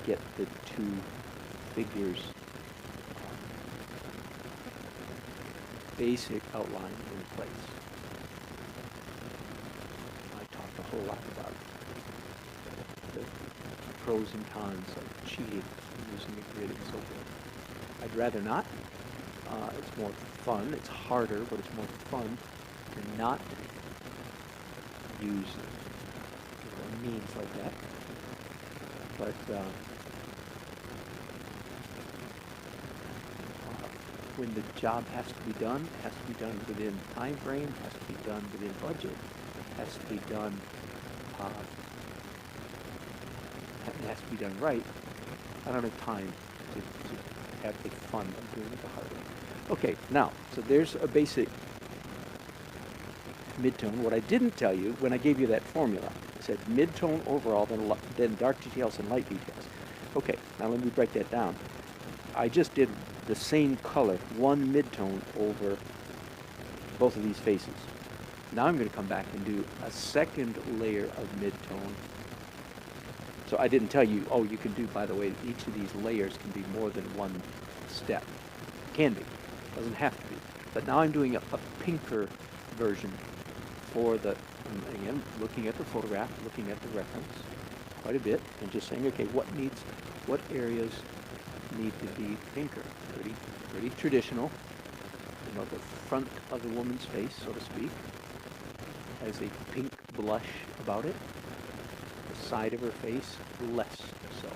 get the two figures basic outline in place. I talked a whole lot about the pros and cons of cheating using a grid and so forth. I'd rather not. It's more fun. It's harder, but it's more fun to not use means like that. But when the job has to be done, it has to be done within time frame, has to be done within budget, has to be done, it has to be done right. I don't have time to have the fun of doing it the hard way. Okay, now, so there's a basic midtone. What I didn't tell you when I gave you that formula, I said midtone overall, then dark details and light details. Okay, now let me break that down. I just did the same color, one midtone over both of these faces. Now I'm going to come back and do a second layer of midtone. So I didn't tell you, oh, you can do, by the way, each of these layers can be more than one step. Can be, doesn't have to be. But now I'm doing a pinker version for the, again, looking at the photograph, looking at the reference quite a bit, and just saying, okay, what areas need to be pinker? Pretty traditional. You know, the front of the woman's face, so to speak, has a pink blush about it. The side of her face, less so.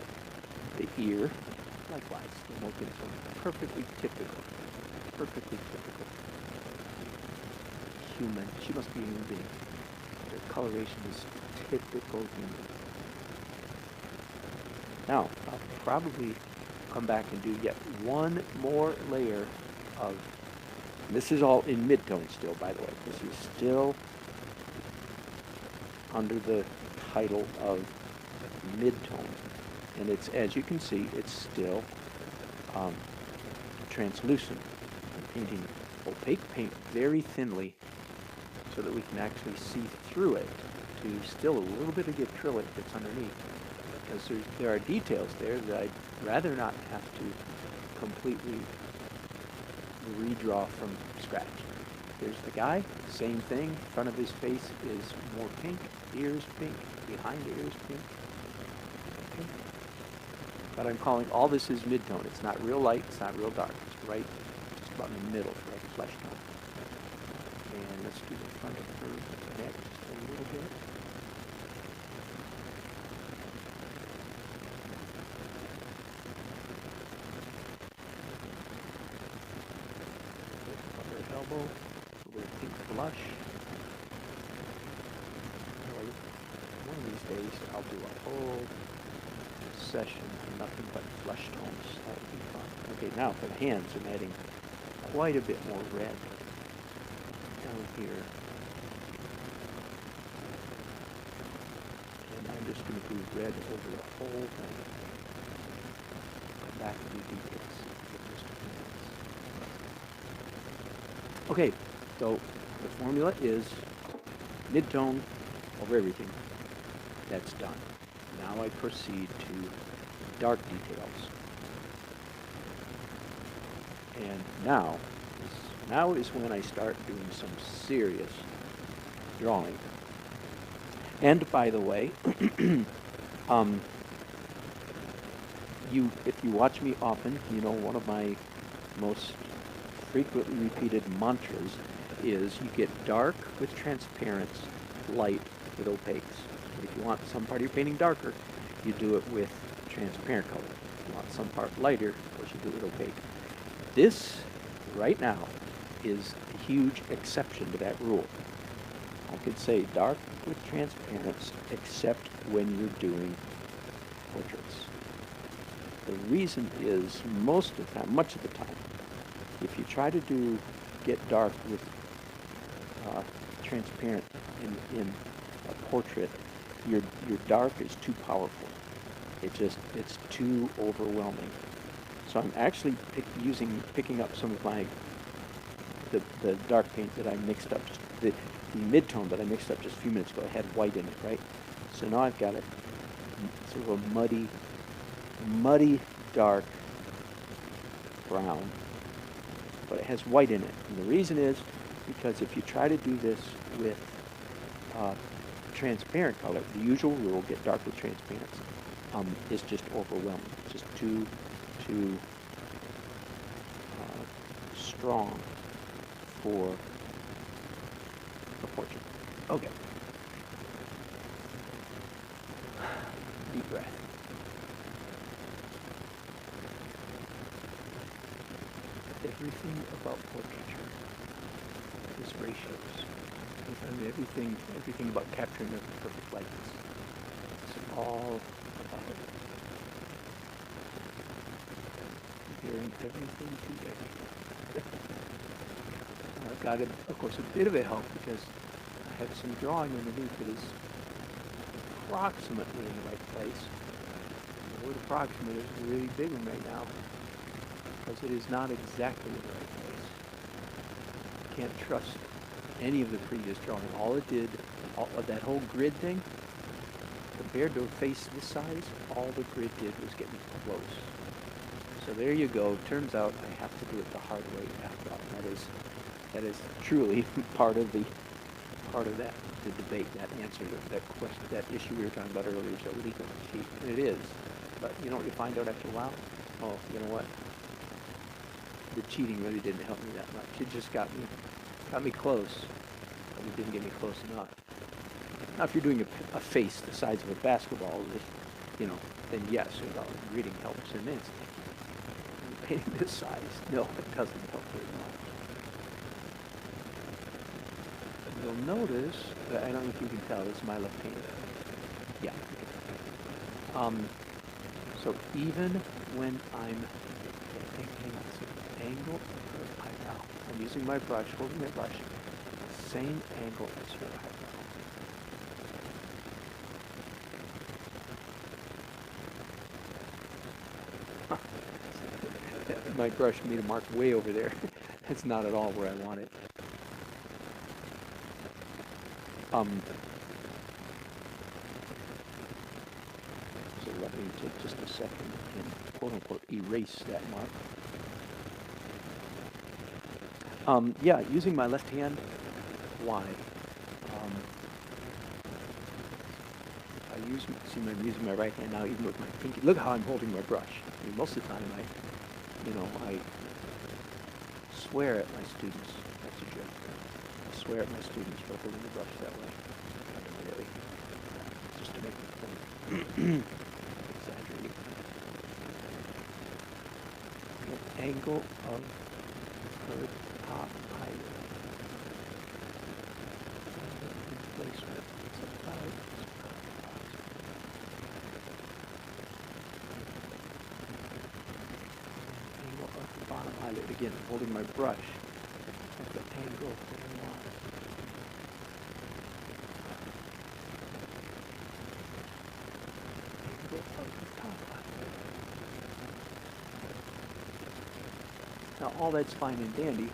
The ear, likewise, the more beautiful. Perfectly typical. Human. She must be a human being. Her coloration is typical human. Now, I'll probably come back and do yet one more layer of, this is all in midtone still, by the way. This is still under the title of midtone. And it's, as you can see, it's still translucent. I'm painting opaque paint very thinly so that we can actually see through it to still a little bit of the acrylic that's underneath. Because there are details there that I'd rather not have to completely redraw from scratch. Here's the guy, same thing. Front of his face is more pink, ears pink, behind the ears pink. Okay. But I'm calling all this is midtone. It's not real light, it's not real dark. It's right, just about in the middle, like a flesh tone. And let's do the front of her neck just a little bit. Elbow, a little pink blush. One of these days I'll do a whole session of nothing but flesh tones. That would be fun. Okay, now for the hands, I'm adding quite a bit more red down here. And I'm just going to do red over the whole thing. Come back and do details. Okay, so the formula is midtone over everything. That's done. Now I proceed to dark details. And now is when I start doing some serious drawing. And by the way, if you watch me often, you know one of my most frequently repeated mantras is you get dark with transparents, light with opaques. If you want some part of your painting darker, you do it with transparent color. If you want some part lighter, of course you do it with opaque. This, right now, is a huge exception to that rule. I could say dark with transparents, except when you're doing portraits. The reason is most of the time, much of the time, if you try to get dark with transparent in a portrait, your dark is too powerful. It's too overwhelming. So I'm actually picking up some of the dark paint that I mixed up, the mid-tone that I mixed up just a few minutes ago. I had white in it, right? So now I've got a sort of a muddy dark brown, but it has white in it. And the reason is because if you try to do this with transparent color, the usual rule, get dark with transparents, is just overwhelming. It's just too strong for a portrait. Okay. Deep breath. everything about portraiture is ratios. I mean, everything about capturing a perfect likeness. It's all about comparing everything to everything. I've got, of course, a bit of a help because I have some drawing underneath that is approximately in the right place. The word approximate is a really big one right now because it is not exactly in the right place. You can't trust any of the previous drawing. All it did, that whole grid thing, compared to a face this size, all the grid did was get me close. So there you go. Turns out I have to do it the hard way after all. That is truly part of the debate, that answer to that question, that issue we were talking about earlier. Is it legal to cheat? And it is. But you know what you find out after a while? Oh, you know what? The cheating really didn't help me that much. It just got me close, but it didn't get me close enough. Now, if you're doing a face the size of a basketball, then yes, reading helps immensely. Painting this size, no, it doesn't help very much. You'll notice that I don't know if you can tell, this is my left hand. Yeah. So even when I'm angle of her eyebrow, I'm using my brush, holding my brush, same angle as her eyebrow. My brush made a mark way over there. It's not at all where I want it. So let me take just a second and quote-unquote erase that mark. Yeah, using my left hand, why? I'm using my right hand now, even with my pinky. Look how I'm holding my brush. I mean, most of the time I swear at my students. That's a joke. I swear at my students for holding the brush that way. I don't really. Just to make the point. Exaggerating. The angle of her top eyelid. Placement. It's about angle of the bottom eyelid. Again, holding my brush at the angle that I want. Angle of the top eyelid. Now, all that's fine and dandy,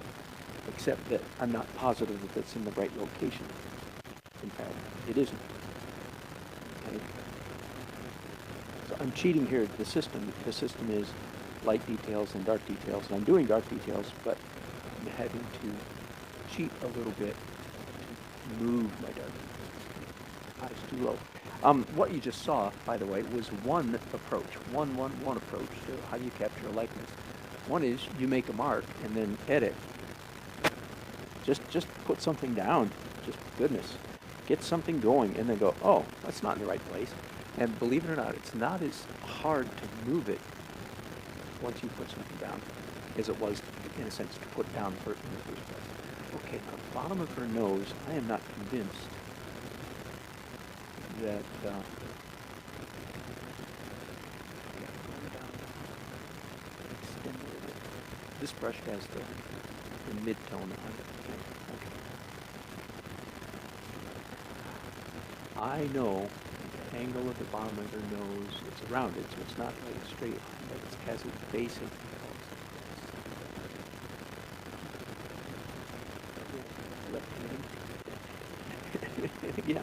except that I'm not positive that that's in the right location. In fact, it isn't. Okay? So I'm cheating here at the system. The system is light details and dark details, and I'm doing dark details, but I'm having to cheat a little bit to move my dark details. Eyes too low. What you just saw, by the way, was one approach, one approach to how you capture a likeness. One is you make a mark and then edit. Just put something down. Just goodness. Get something going and then go, oh, that's not in the right place. And believe it or not, it's not as hard to move it once you put something down as it was, in a sense, to put down in the first place. Okay, now the bottom of her nose, I am not convinced that this brush has the mid-tone on it. Okay. I know the angle of the bottom of her nose, it's rounded, so it's not like a straight line, but it has a basic. Yeah.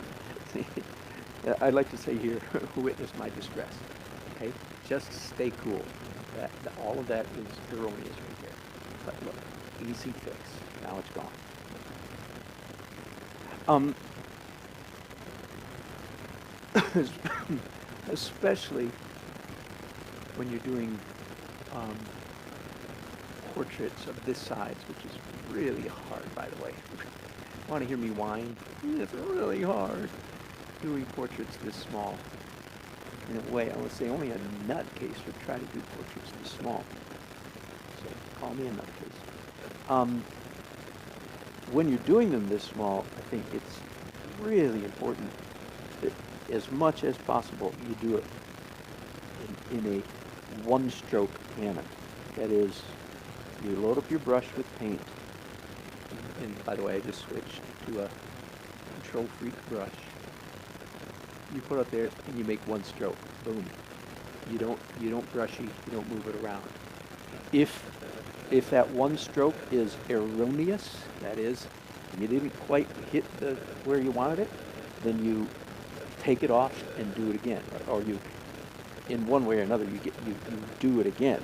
I'd like to say here, witness my distress. Okay? Just stay cool. All of that is erroneous right there. But look, easy fix. Now it's gone. Especially when you're doing portraits of this size, which is really hard, by the way. Want to hear me whine? It's really hard doing portraits this small. In a way, I would say only a nutcase would try to do portraits this small. So call me a nutcase. When you're doing them this small, I think it's really important that as much as possible you do it in a one-stroke manner. That is, you load up your brush with paint. And by the way, I just switched to a Control Freak brush. You put up there and you make one stroke. Boom. You don't brushy. You don't move it around. If that one stroke is erroneous, that is, you didn't quite hit where you wanted it, then you take it off and do it again, or you, in one way or another, you do it again.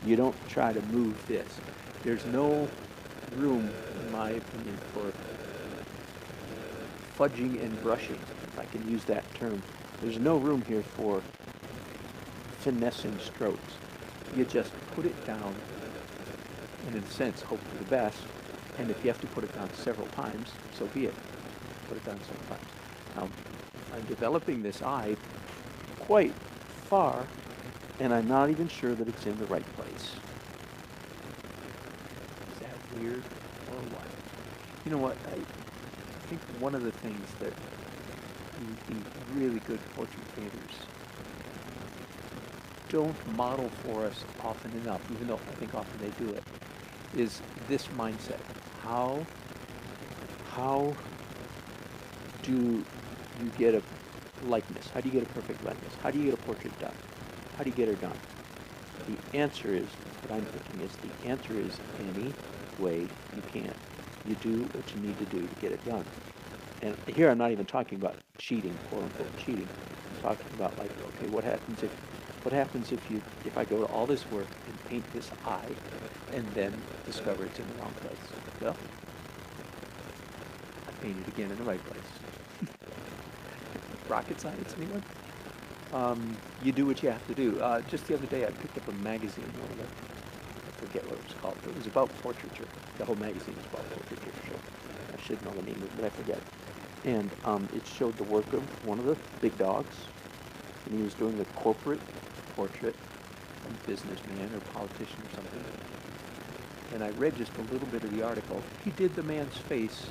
You don't try to move this. There's no room, in my opinion, for fudging and brushing, if I can use that term. There's no room here for finessing strokes. You just put it down, and in a sense, hope for the best. And if you have to put it down several times, so be it. Put it down several times. Now, I'm developing this eye quite far, and I'm not even sure that it's in the right place. Is that weird or what? You know what? I think one of the things that the really good portrait painters don't model for us often enough, even though I think often they do it, is this mindset. How do you get a likeness? How do you get a perfect likeness? How do you get a portrait done? How do you get her done? The answer is, what I'm thinking is, the answer is any way you can. You do what you need to do to get it done. And here I'm not even talking about cheating, quote unquote cheating. I'm talking about, like, okay, what happens if I go to all this work and paint this eye and then discover it's in the wrong place? Well, I paint it again in the right place. Rocket science, anyone? You do what you have to do. Just the other day I picked up a magazine, I forget what it was called, but it was about portraiture. The whole magazine was about portraiture. So I should know the name of it, but I forget. And it showed the work of one of the big dogs, and he was doing a corporate portrait, a businessman or politician or something. And I read just a little bit of the article. He did the man's face,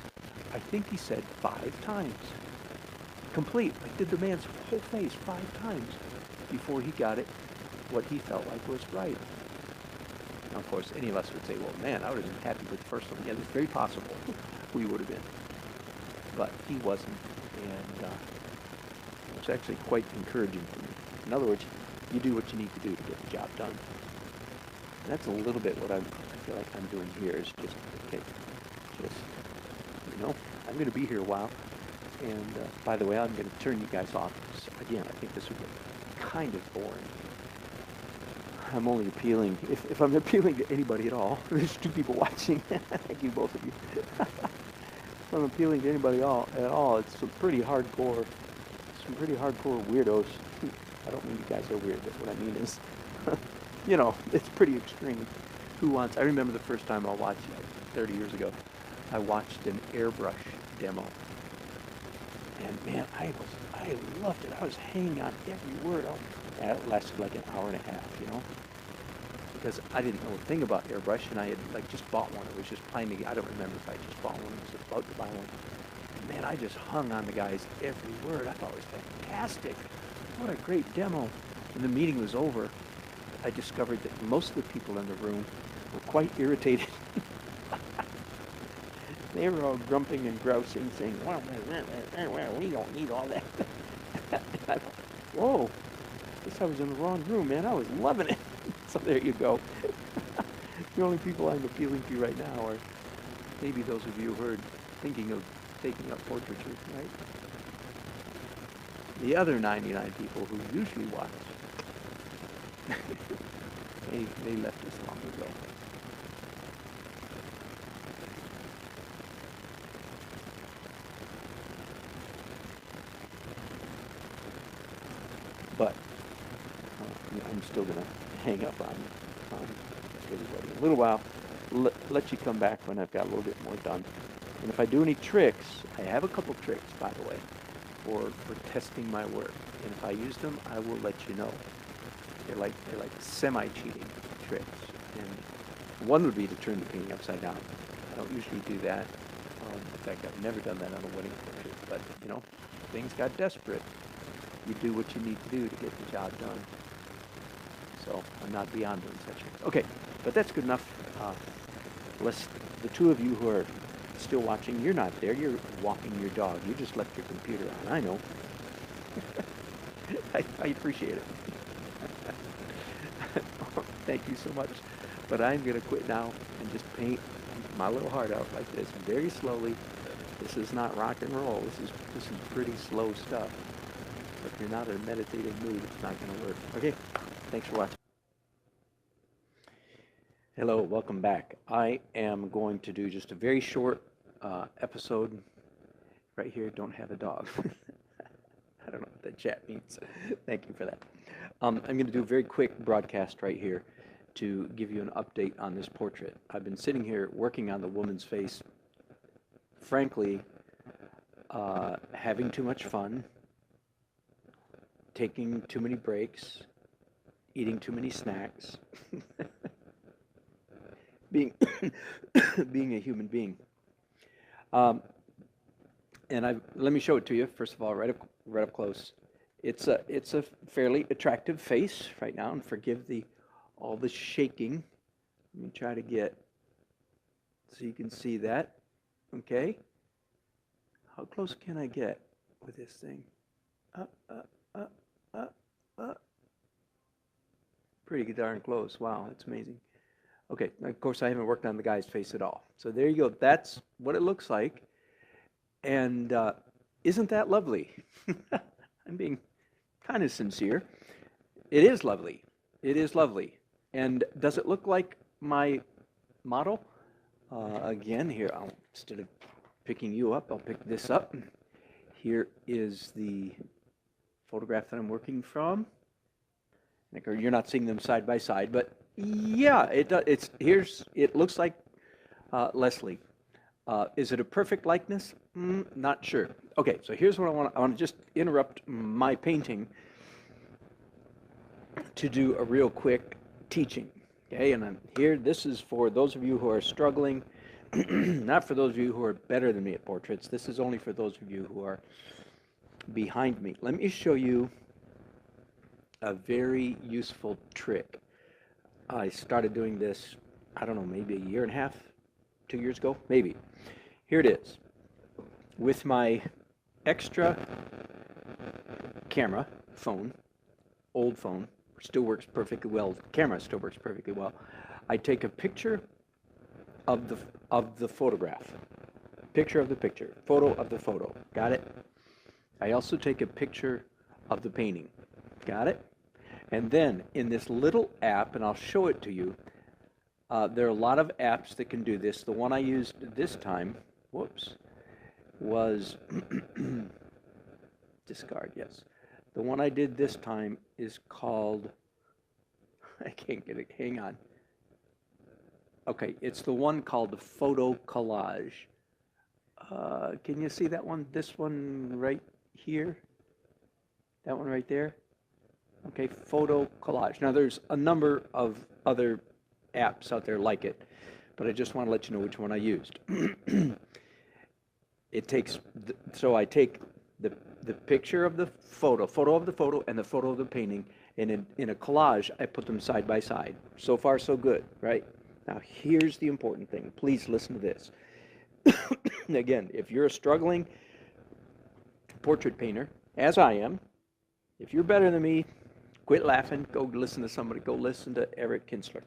I think he said 5 times. Complete. I did the man's whole face 5 times before he got it what he felt like was right. Now, of course, any of us would say, well, man, I would have been happy with the first one. Yeah, it's very possible we would have been. But he wasn't, and it's actually quite encouraging for me. In other words, you do what you need to do to get the job done. And that's a little bit what I feel like I'm doing here, is just, okay, I'm going to be here a while. And by the way, I'm going to turn you guys off. Again, I think this would get kind of boring. I'm only appealing, if I'm appealing to anybody at all, there's 2 people watching. Thank you, both of you. If I'm appealing to anybody at all, it's some pretty hardcore weirdos. I don't mean you guys are weird, but what I mean is, it's pretty extreme. I remember the first time I watched, 30 years ago, I watched an airbrush demo. And man, I loved it. I was hanging on every word. And it lasted like an hour and a half, because I didn't know a thing about airbrush, and I had just bought one. It was just planning. I don't remember if I just bought one. I was about to buy one. And man, I just hung on the guy's every word. I thought it was fantastic. What a great demo. When the meeting was over, I discovered that most of the people in the room were quite irritated. They were all grumping and grousing, saying, well, we don't need all that. And I thought, whoa, I guess I was in the wrong room, man. I was loving it. So there you go. The only people I'm appealing to right now are maybe those of you who are thinking of taking up portraiture, right? The other 99 people who usually watch, they left us long ago. But I'm still going to hang up on everybody in a little while. Let you come back when I've got a little bit more done. And if I do any tricks, I have a couple tricks, by the way, for testing my work. And if I use them, I will let you know. They're like semi-cheating tricks. And One would be to turn the painting upside down. I don't usually do that. In fact, I've never done that on a wedding portrait. But, you know, things got desperate. You do what you need to do to get the job done. So I'm not beyond doing such things. Okay, but that's good enough. Let's, the two of you who are still watching, you're not there. You're walking your dog. You just left your computer on. I know. I appreciate it. Thank you so much. But I'm going to quit now and just paint my little heart out like this, very slowly. This is not rock and roll. This is pretty slow stuff. If you're not in a meditative mood, it's not going to work. Okay, thanks for watching. Hello, welcome back. I am going to do just a very short episode right here. Don't have a dog. I don't know what that chat means. Thank you for that. I'm going to do a very quick broadcast right here to give you an update on this portrait. I've been sitting here working on the woman's face, frankly, having too much fun, taking too many breaks, eating too many snacks, being being a human being. And let me show it to you first of all, right up close. It's a fairly attractive face right now, and forgive all the shaking. Let me try to get so you can see that. Okay. How close can I get with this thing? Pretty darn close. Wow, that's amazing. Okay, of course I haven't worked on the guy's face at all. So there you go. That's what it looks like. And isn't that lovely? I'm being kind of sincere. It is lovely. It is lovely. And does it look like my model? Again, here, instead of picking you up, I'll pick this up. Here is the photograph that I'm working from. You're not seeing them side by side, but yeah, it looks like Leslie. Is it a perfect likeness? Not sure. Okay, so here's what I want to just interrupt my painting to do a real quick teaching. Okay, and I'm here. This is for those of you who are struggling, not for those of you who are better than me at portraits. This is only for those of you who are behind me. Let me show you a very useful trick. I started doing this, I don't know, maybe a year and a half, 2 years ago, maybe. Here it is. With my extra camera, phone, old phone, still works perfectly well. The camera still works perfectly well. I take a picture of the photograph. Picture of the picture. Photo of the photo. Got it? I also take a picture of the painting. Got it? And then in this little app, and I'll show it to you, there are a lot of apps that can do this. The one I used this time, was discard, yes. The one I did this time is called, I can't get it, hang on. Okay, it's the one called the Photo Collage. Can you see that one? This one right here? That one right there? Okay, Photo Collage. Now there's a number of other apps out there like it, but I just want to let you know which one I used. It takes, so I take the picture of the photo of the photo, and the photo of the painting, and in a collage, I put them side by side. So far, so good, right? Now, here's the important thing. Please listen to this. Again, if you're a struggling portrait painter, as I am, if you're better than me, quit laughing, go listen to somebody, go listen to Eric Kinsler.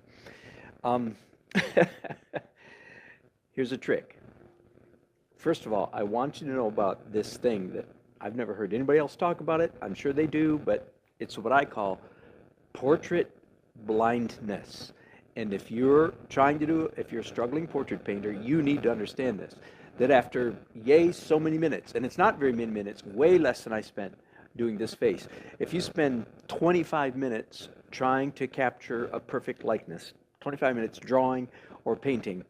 Here's a trick. First of all, I want you to know about this thing that I've never heard anybody else talk about it. I'm sure they do, but it's what I call portrait blindness. And if you're if you're a struggling portrait painter, you need to understand this, that after so many minutes, and it's not very many minutes, way less than I spent doing this face. If you spend 25 minutes trying to capture a perfect likeness, 25 minutes drawing or painting,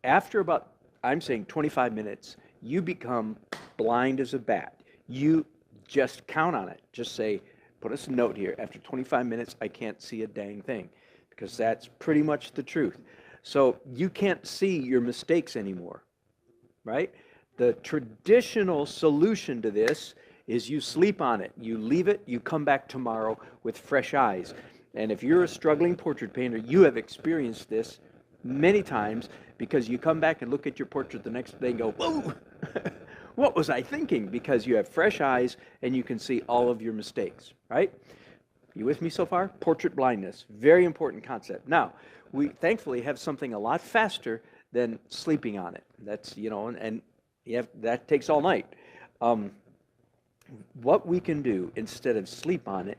after about, I'm saying 25 minutes, you become blind as a bat. You just count on it. Just say, put us a note here. After 25 minutes, I can't see a dang thing, because that's pretty much the truth. So you can't see your mistakes anymore, right? The traditional solution to this is you sleep on it, you leave it, you come back tomorrow with fresh eyes. And if you're a struggling portrait painter, you have experienced this many times because you come back and look at your portrait the next day and go, whoa, what was I thinking? Because you have fresh eyes and you can see all of your mistakes, right? You with me so far? Portrait blindness, very important concept. Now, we thankfully have something a lot faster than sleeping on it. That's, you know, and that takes all night. What we can do instead of sleep on it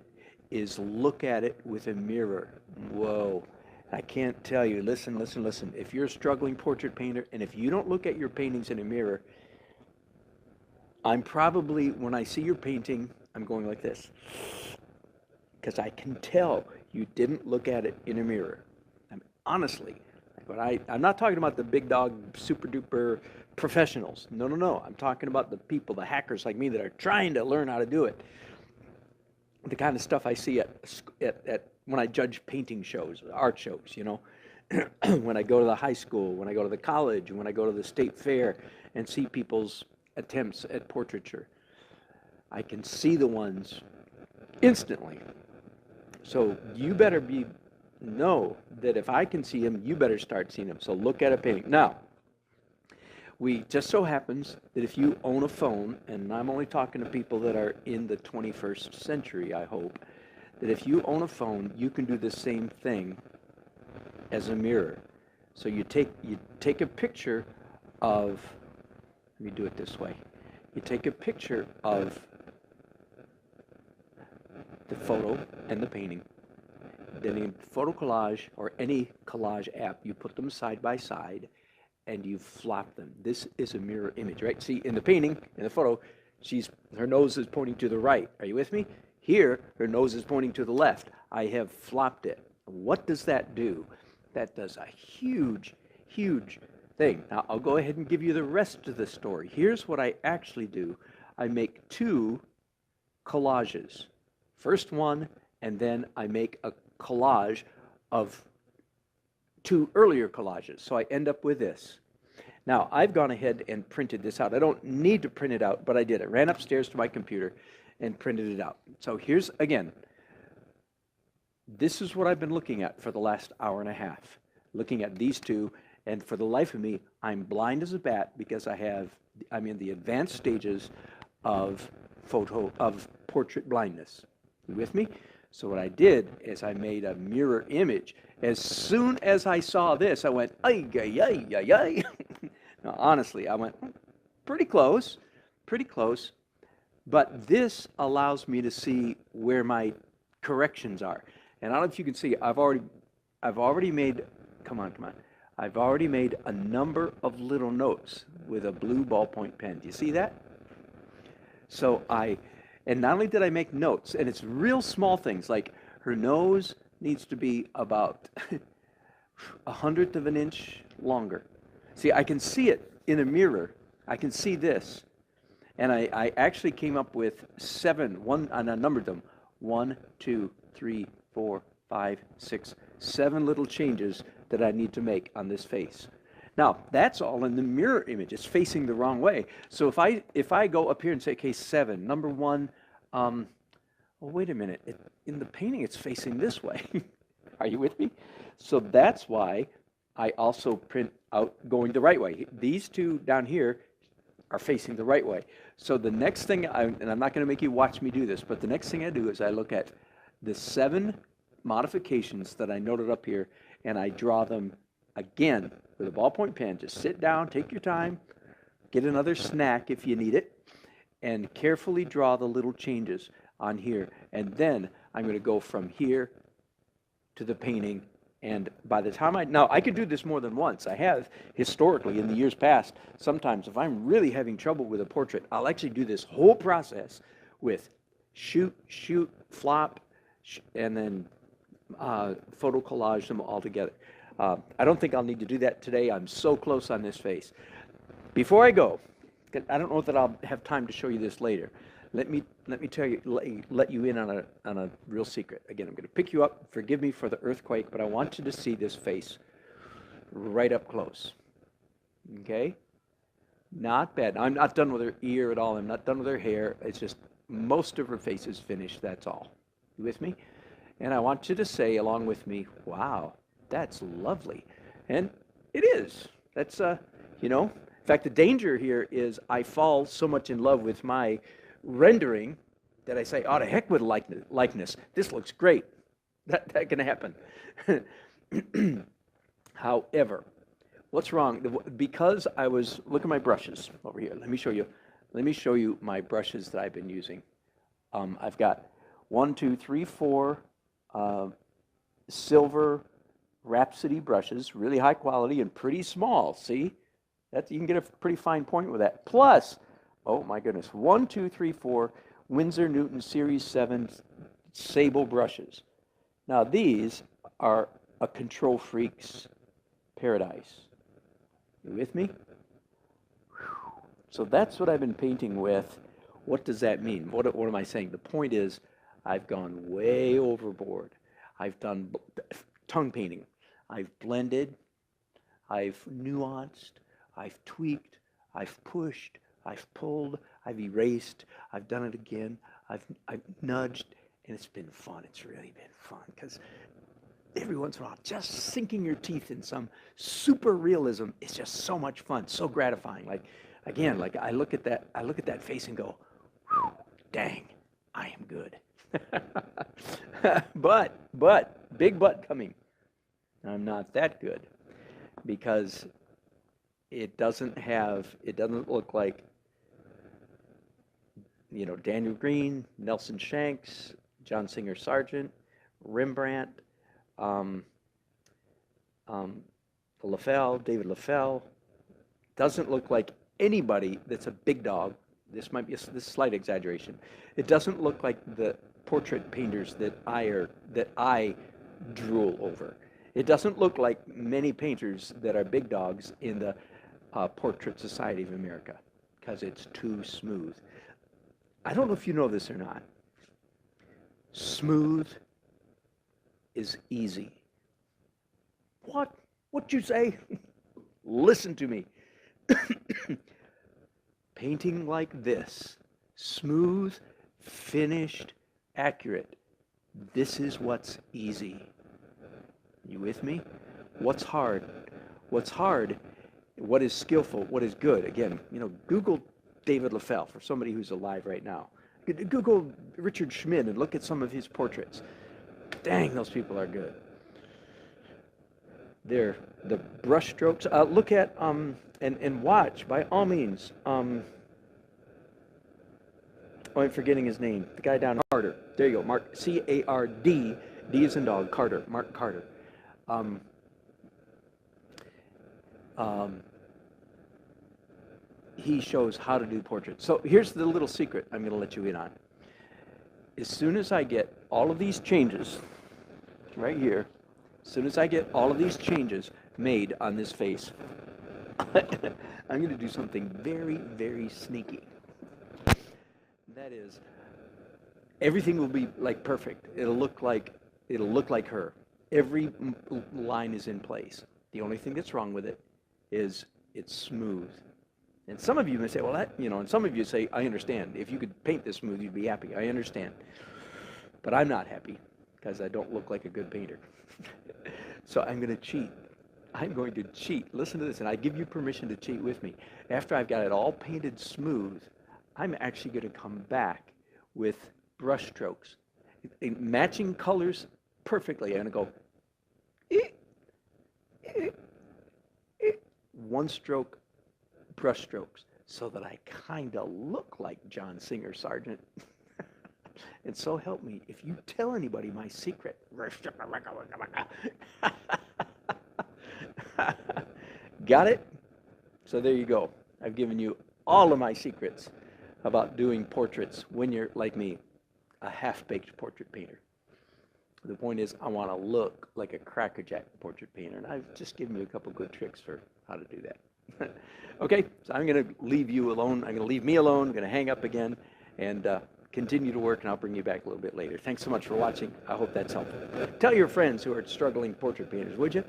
is look at it with a mirror. Whoa. I can't tell you, listen, listen, listen. If you're a struggling portrait painter and if you don't look at your paintings in a mirror, I'm probably, when I see your painting, I'm going like this. Because I can tell you didn't look at it in a mirror. Honestly, but I'm not talking about the big dog, super duper professionals. No, no, no. I'm talking about the people, the hackers like me that are trying to learn how to do it. The kind of stuff I see at when I judge painting shows, art shows, you know, when I go to the high school, when I go to the college, when I go to the state fair and see people's attempts at portraiture. I can see the ones instantly. So you better know that if I can see them, you better start seeing them. So look at a painting. Now, we just so happens that if you own a phone, and I'm only talking to people that are in the 21st century, I hope, that if you own a phone, you can do the same thing as a mirror. So you take a picture of, let me do it this way. You take a picture of the photo and the painting. Then in photo collage or any collage app, you put them side by side and you flop them. This is a mirror image, right? See, in the painting, in the photo, her nose is pointing to the right. Are you with me? Here, her nose is pointing to the left. I have flopped it. What does that do? That does a huge, huge thing. Now, I'll go ahead and give you the rest of the story. Here's what I actually do. I make two collages. First one, and then I make a collage of two earlier collages. So I end up with this. Now, I've gone ahead and printed this out. I don't need to print it out, but I did. I ran upstairs to my computer and printed it out. So here's, again, this is what I've been looking at for the last hour and a half, looking at these two, and for the life of me, I'm blind as a bat because I'm in the advanced stages of portrait blindness. You with me? So what I did is I made a mirror image. As soon as I saw this, I went, ay, ay, ay, ay, ay. Now, honestly, I went, pretty close, pretty close. But this allows me to see where my corrections are. And I don't know if you can see, I've already made, come on. I've already made a number of little notes with a blue ballpoint pen. Do you see that? So and not only did I make notes, and it's real small things, like her nose needs to be about 1/100 of an inch longer. See, I can see it in a mirror. I can see this. And I actually came up with and I numbered them. 1, 2, 3, 4, 5, 6, 7 little changes that I need to make on this face. Now, that's all in the mirror image. It's facing the wrong way. So if I go up here and say, okay, 7, number 1, well, wait a minute. In the painting, it's facing this way. Are you with me? So that's why I also print out going the right way. These two down here are facing the right way. So the next thing, and I'm not going to make you watch me do this, but the next thing I do is I look at the 7 modifications that I noted up here, and I draw them again with a ballpoint pen. Just sit down, take your time, get another snack if you need it, and carefully draw the little changes on here. And then I'm going to go from here to the painting. And by the time now I could do this more than once. I have historically in the years past. Sometimes if I'm really having trouble with a portrait, I'll actually do this whole process with shoot, flop, and then photo collage them all together. I don't think I'll need to do that today. I'm so close on this face. Before I go, I don't know that I'll have time to show you this later. Let me tell you, let you in on a real secret. Again, I'm going to pick you up. Forgive me for the earthquake, but I want you to see this face right up close. Okay? Not bad. I'm not done with her ear at all. I'm not done with her hair. It's just most of her face is finished. That's all. You with me? And I want you to say along with me, wow, that's lovely. And it is. That's, in fact, the danger here is I fall so much in love with my rendering that I say, oh, to heck with likeness. This looks great. That can happen. However, what's wrong? Because look at my brushes over here. Let me show you. Let me show you my brushes that I've been using. I've got 1, 2, 3, 4 silver Rhapsody brushes, really high quality and pretty small. See, you can get a pretty fine point with that. Plus, oh my goodness, 1, 2, 3, 4 Winsor Newton Series 7 sable brushes. Now these are a control freak's paradise. You with me? So that's what I've been painting with. What does that mean? What am I saying? The point is, I've gone way overboard. I've done tongue painting. I've blended. I've nuanced. I've tweaked. I've pushed. I've pulled. I've erased. I've done it again. I've nudged, and it's been fun. It's really been fun because every once in a while, just sinking your teeth in some super realism is just so much fun, so gratifying. Like I look at that face and go, dang, I am good. but big but coming. I'm not that good because it doesn't look like, Daniel Green, Nelson Shanks, John Singer Sargent, Rembrandt, David LaFell. Doesn't look like anybody that's a big dog. This might be this slight exaggeration. It doesn't look like the portrait painters that I drool over. It doesn't look like many painters that are big dogs in the Portrait Society of America because it's too smooth. I don't know if you know this or not. Smooth is easy. What? What'd you say? Listen to me. Painting like this, smooth, finished, accurate. This is what's easy. You with me? What's hard? What's hard? What is skillful? What is good? Again, Google David LaFell for somebody who's alive right now. Google Richard Schmid and look at some of his portraits. Dang, those people are good. They're the brush strokes. Look at and watch by all means. I'm forgetting his name. The guy down Carter. There you go. Mark C-A-R-D. D is in dog. Carter. Mark Carter. He shows how to do portraits. So here's the little secret I'm going to let you in on. As soon as I get all of these changes, right here, as soon as I get all of these changes made on this face, I'm going to do something very, very sneaky. That is, everything will be like perfect. It'll look like her. Every line is in place. The only thing that's wrong with it is it's smooth. And some of you may say, well, and some of you say, I understand. If you could paint this smooth, you'd be happy. I understand. But I'm not happy because I don't look like a good painter. So I'm going to cheat. I'm going to cheat. Listen to this, and I give you permission to cheat with me. After I've got it all painted smooth, I'm actually going to come back with brush strokes, matching colors perfectly. I'm going to go one stroke brush strokes so that I kind of look like John Singer Sargent. And so help me, if you tell anybody my secret, got it? So there you go. I've given you all of my secrets about doing portraits when you're, like me, a half-baked portrait painter. The point is, I want to look like a crackerjack portrait painter, and I've just given you a couple good tricks for how to do that. Okay, so I'm going to leave you alone. I'm going to leave me alone. I'm going to hang up again and continue to work, and I'll bring you back a little bit later. Thanks so much for watching. I hope that's helpful. Tell your friends who are struggling portrait painters, would you?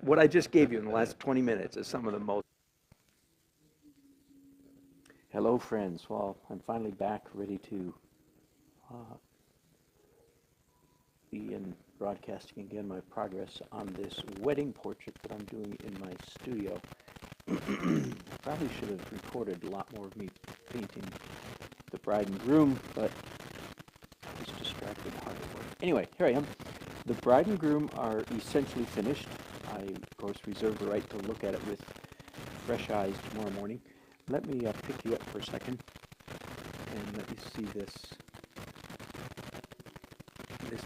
what I just gave you in the last 20 minutes is some of the most. Hello, friends. Well, I'm finally back, ready to be in broadcasting again my progress on this wedding portrait that I'm doing in my studio. Probably should have recorded a lot more of me painting the bride and groom, but I was distracted hard at work. Anyway, here I am. The bride and groom are essentially finished. I, of course, reserve the right to look at it with fresh eyes tomorrow morning. Let me pick you up for a second, and let you see this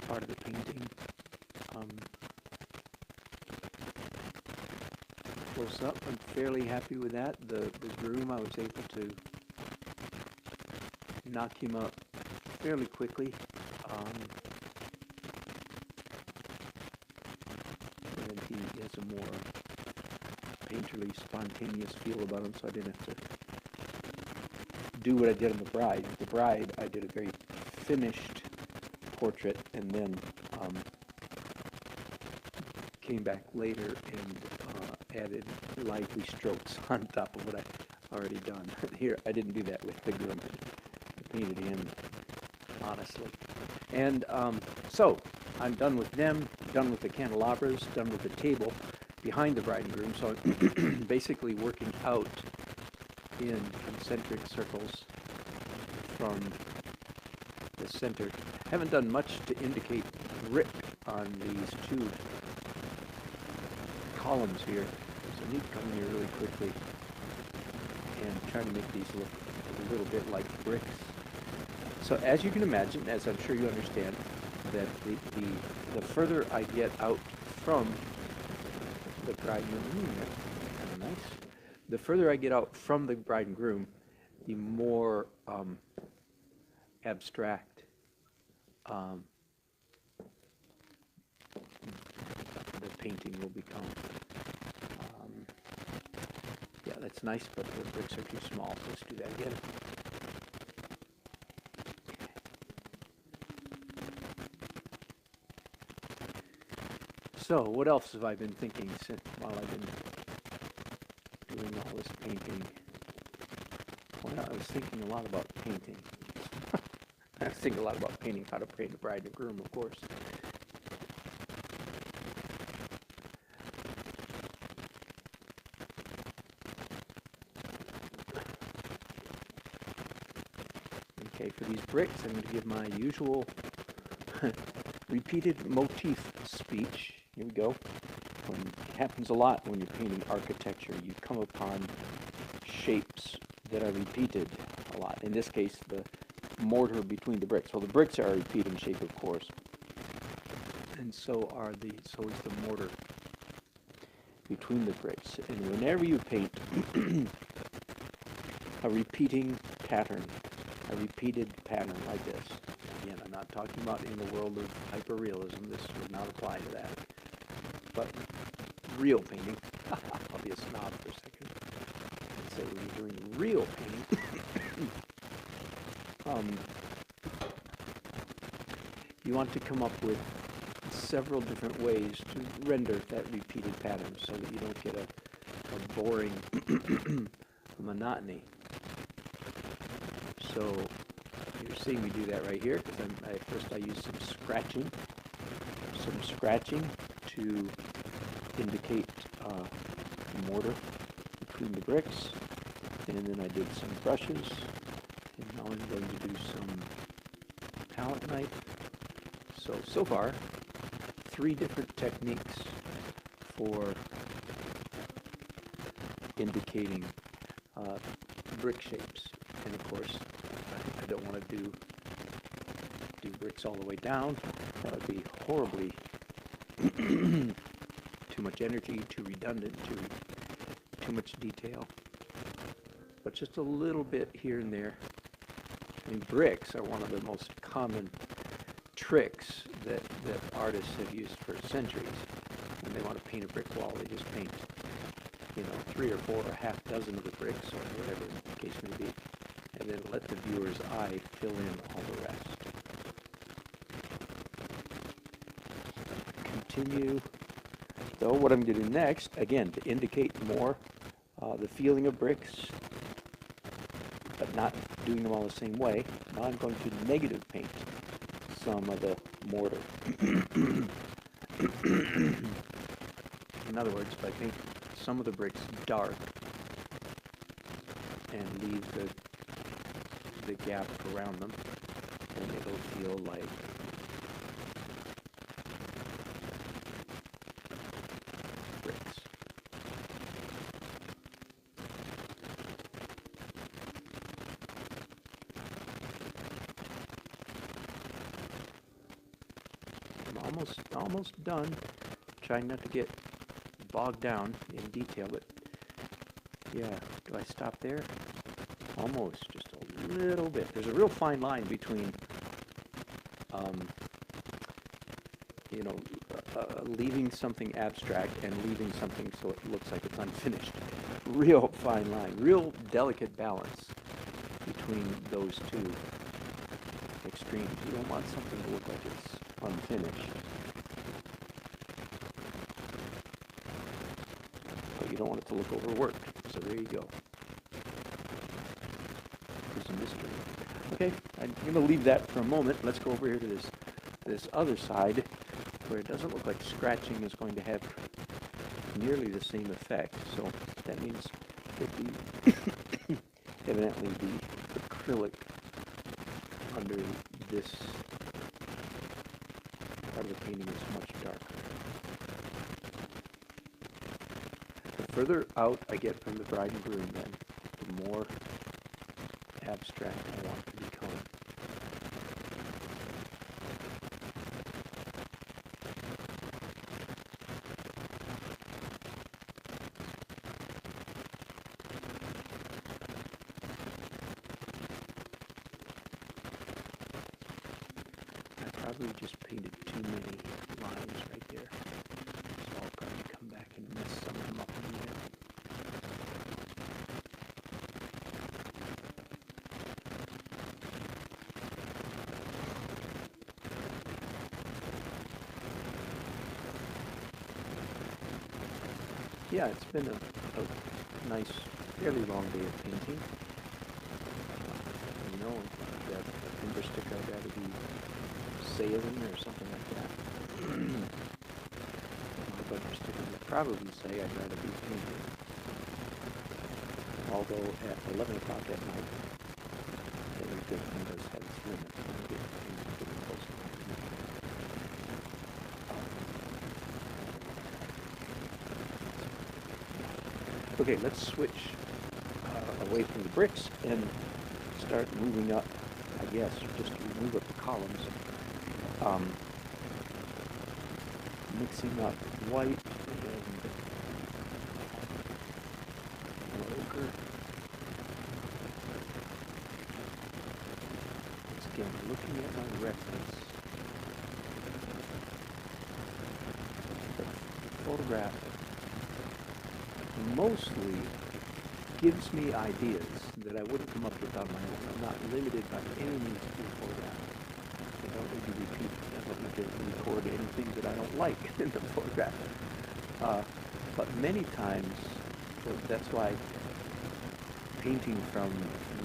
part of the painting. Close up, I'm fairly happy with that. The groom, I was able to knock him up fairly quickly. And he has a more painterly, spontaneous feel about him, so I didn't have to do what I did on the bride. With the bride, I did a very finished portrait, and then came back later and added lively strokes on top of what I already done. Here, I didn't do that with the groom. I painted him honestly. And so, I'm done with them, done with the candelabras, done with the table behind the bride and groom. So I'm basically working out in concentric circles from the center. Haven't done much to indicate brick on these two columns here. So I need to come in here really quickly and try to make these look a little bit like bricks. So as you can imagine, as I'm sure you understand, that the further I get out from the bride and groom, that's kind of nice. The further I get out from the bride and groom, the more abstract the painting will become. Yeah, that's nice, but the bricks are too small. So let's do that again. So, what else have I been thinking while I've been doing all this painting? Well, I was thinking a lot about painting. I was thinking a lot about painting, how to paint the bride and groom, of course. Okay, for these bricks, I'm going to give my usual repeated motif speech. Here we go. It happens a lot when you're painting architecture. You come upon shapes that are repeated a lot. In this case, the mortar between the bricks. Well, the bricks are repeating shape, of course, and so is the mortar between the bricks. And whenever you paint a repeating pattern, a repeated pattern like this, again, I'm not talking about in the world of hyperrealism. This would not apply to that. But real painting, I'll be a snob for a second. Let's say when you're doing real painting, you want to come up with several different ways to render that repeated pattern so that you don't get a boring monotony. So you're seeing me do that right here, because first I use some scratching to indicate mortar between the bricks, and then I did some brushes, and now I'm going to do some palette knife. So far, 3 different techniques for indicating brick shapes, and of course I don't want to do bricks all the way down. That would be horribly too much energy, too redundant, too much detail. But just a little bit here and there. I mean, bricks are one of the most common tricks that artists have used for centuries. When they want to paint a brick wall, they just paint, 3 or 4 or half dozen of the bricks, or whatever the case may be, and then let the viewer's eye fill in all the rest. Continue So what I'm going to do next, again, to indicate more the feeling of bricks, but not doing them all the same way, now I'm going to negative paint some of the mortar. In other words, if I paint some of the bricks dark and leave the gap around them, then it'll feel like bricks. I'm almost done. Trying not to get bogged down in detail, but yeah, do I stop there? Almost, just a little bit. There's a real fine line between, you know, leaving something abstract and leaving something so it looks like it's unfinished. Real fine line, real delicate balance between those two extremes. You don't want something to look like it's unfinished, but you don't want it to look overworked. So there you go. There's a mystery. Okay, I'm going to leave that for a moment. Let's go over here to this other side where it doesn't look like scratching is going to have nearly the same effect. So that means that evidently the acrylic under this part of the painting is much darker. The further out I get from the bride and groom, then, the more abstract I want to become. I probably just painted too many lines right there, so I'll probably come back and mess some of them up in there. Yeah, it's been a nice, fairly long day of painting. You know, that timber stick I'd rather be sailing or something like that. My bumper sticker would probably say I'd rather be painting. Although at 11 o'clock at night, every good thing does have its limits. Okay, let's switch away from the bricks and start moving up, I guess, just move up the columns. Mixing up white and ochre. Once again, looking at my reference, the photograph mostly gives me ideas that I wouldn't come up with on my own. I'm not limited by any means to a photograph. I don't need to repeat, I don't need to record anything that I don't like in the photograph. But many times, that's why painting from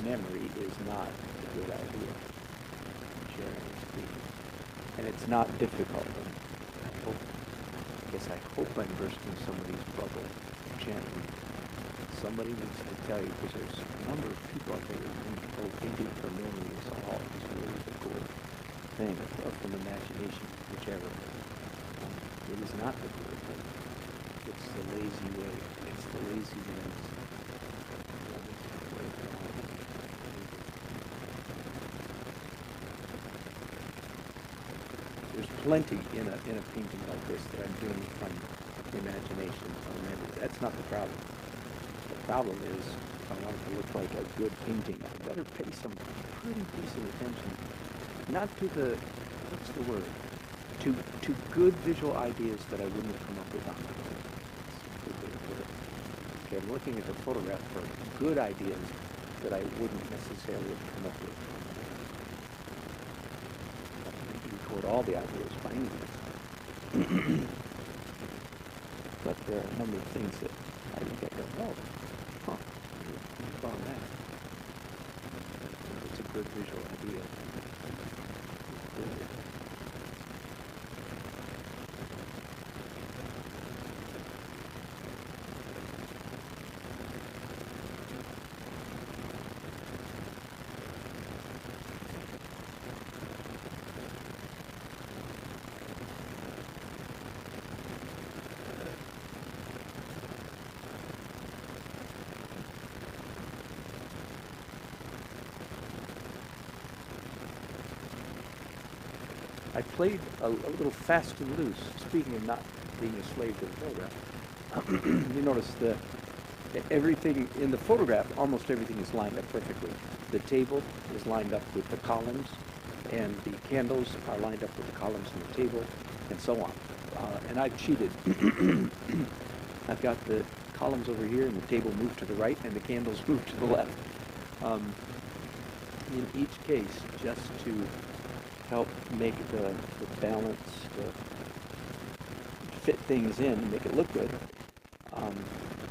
memory is not a good idea, generally speaking. And it's not difficult. I hope I'm bursting somebody's bubble gently. Somebody needs to tell you, because there's a number of people out there who think, oh, painting from memory is all is really the cool thing, or from imagination, whichever. It is not the cool thing. It's the lazy way. It's the lazy man's way. There's plenty in a painting like this that I'm doing from imagination, from memory. That's not the problem. The problem is, if I want it to look like a good painting, I better pay some pretty decent attention, not to the, what's the word, to good visual ideas that I wouldn't have come up with on my own. Okay, I'm looking at the photograph for good ideas that I wouldn't necessarily have come up with. I don't record all the ideas by any means. there are a number of things that I look at and go, oh, huh, think about that. It's a good visual idea. I played a little fast and loose. Speaking of not being a slave to the photograph, you notice that everything in the photograph, almost everything is lined up perfectly. The table is lined up with the columns, and the candles are lined up with the columns in the table, and so on. And I've cheated. I've got the columns over here, and the table moved to the right, and the candles moved to the left. In each case, just to help make the balance, fit things in, and make it look good, I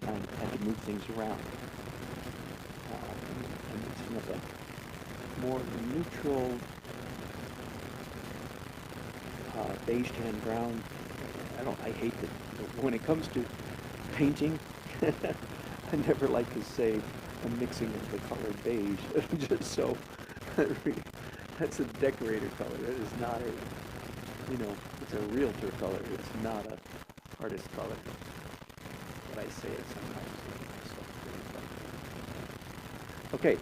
had to move things around. And it's kind of a more neutral beige tan brown. I hate that when it comes to painting, I never like to say I'm mixing of the color beige, just so that's a decorator color. That is not it's a realtor color. It's not a artist color. But I say it sometimes. Okay,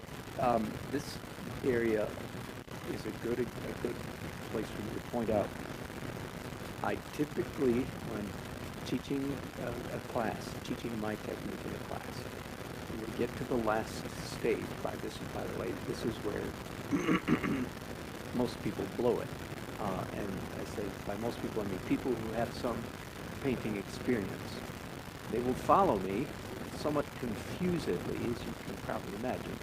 this area is a good place for me to point out. I typically, when teaching a class, teaching my technique in a class, when we get to the last stage, by the way, this is where most people blow it. And I say by most people, I mean people who have some painting experience. They will follow me somewhat confusedly, as you can probably imagine.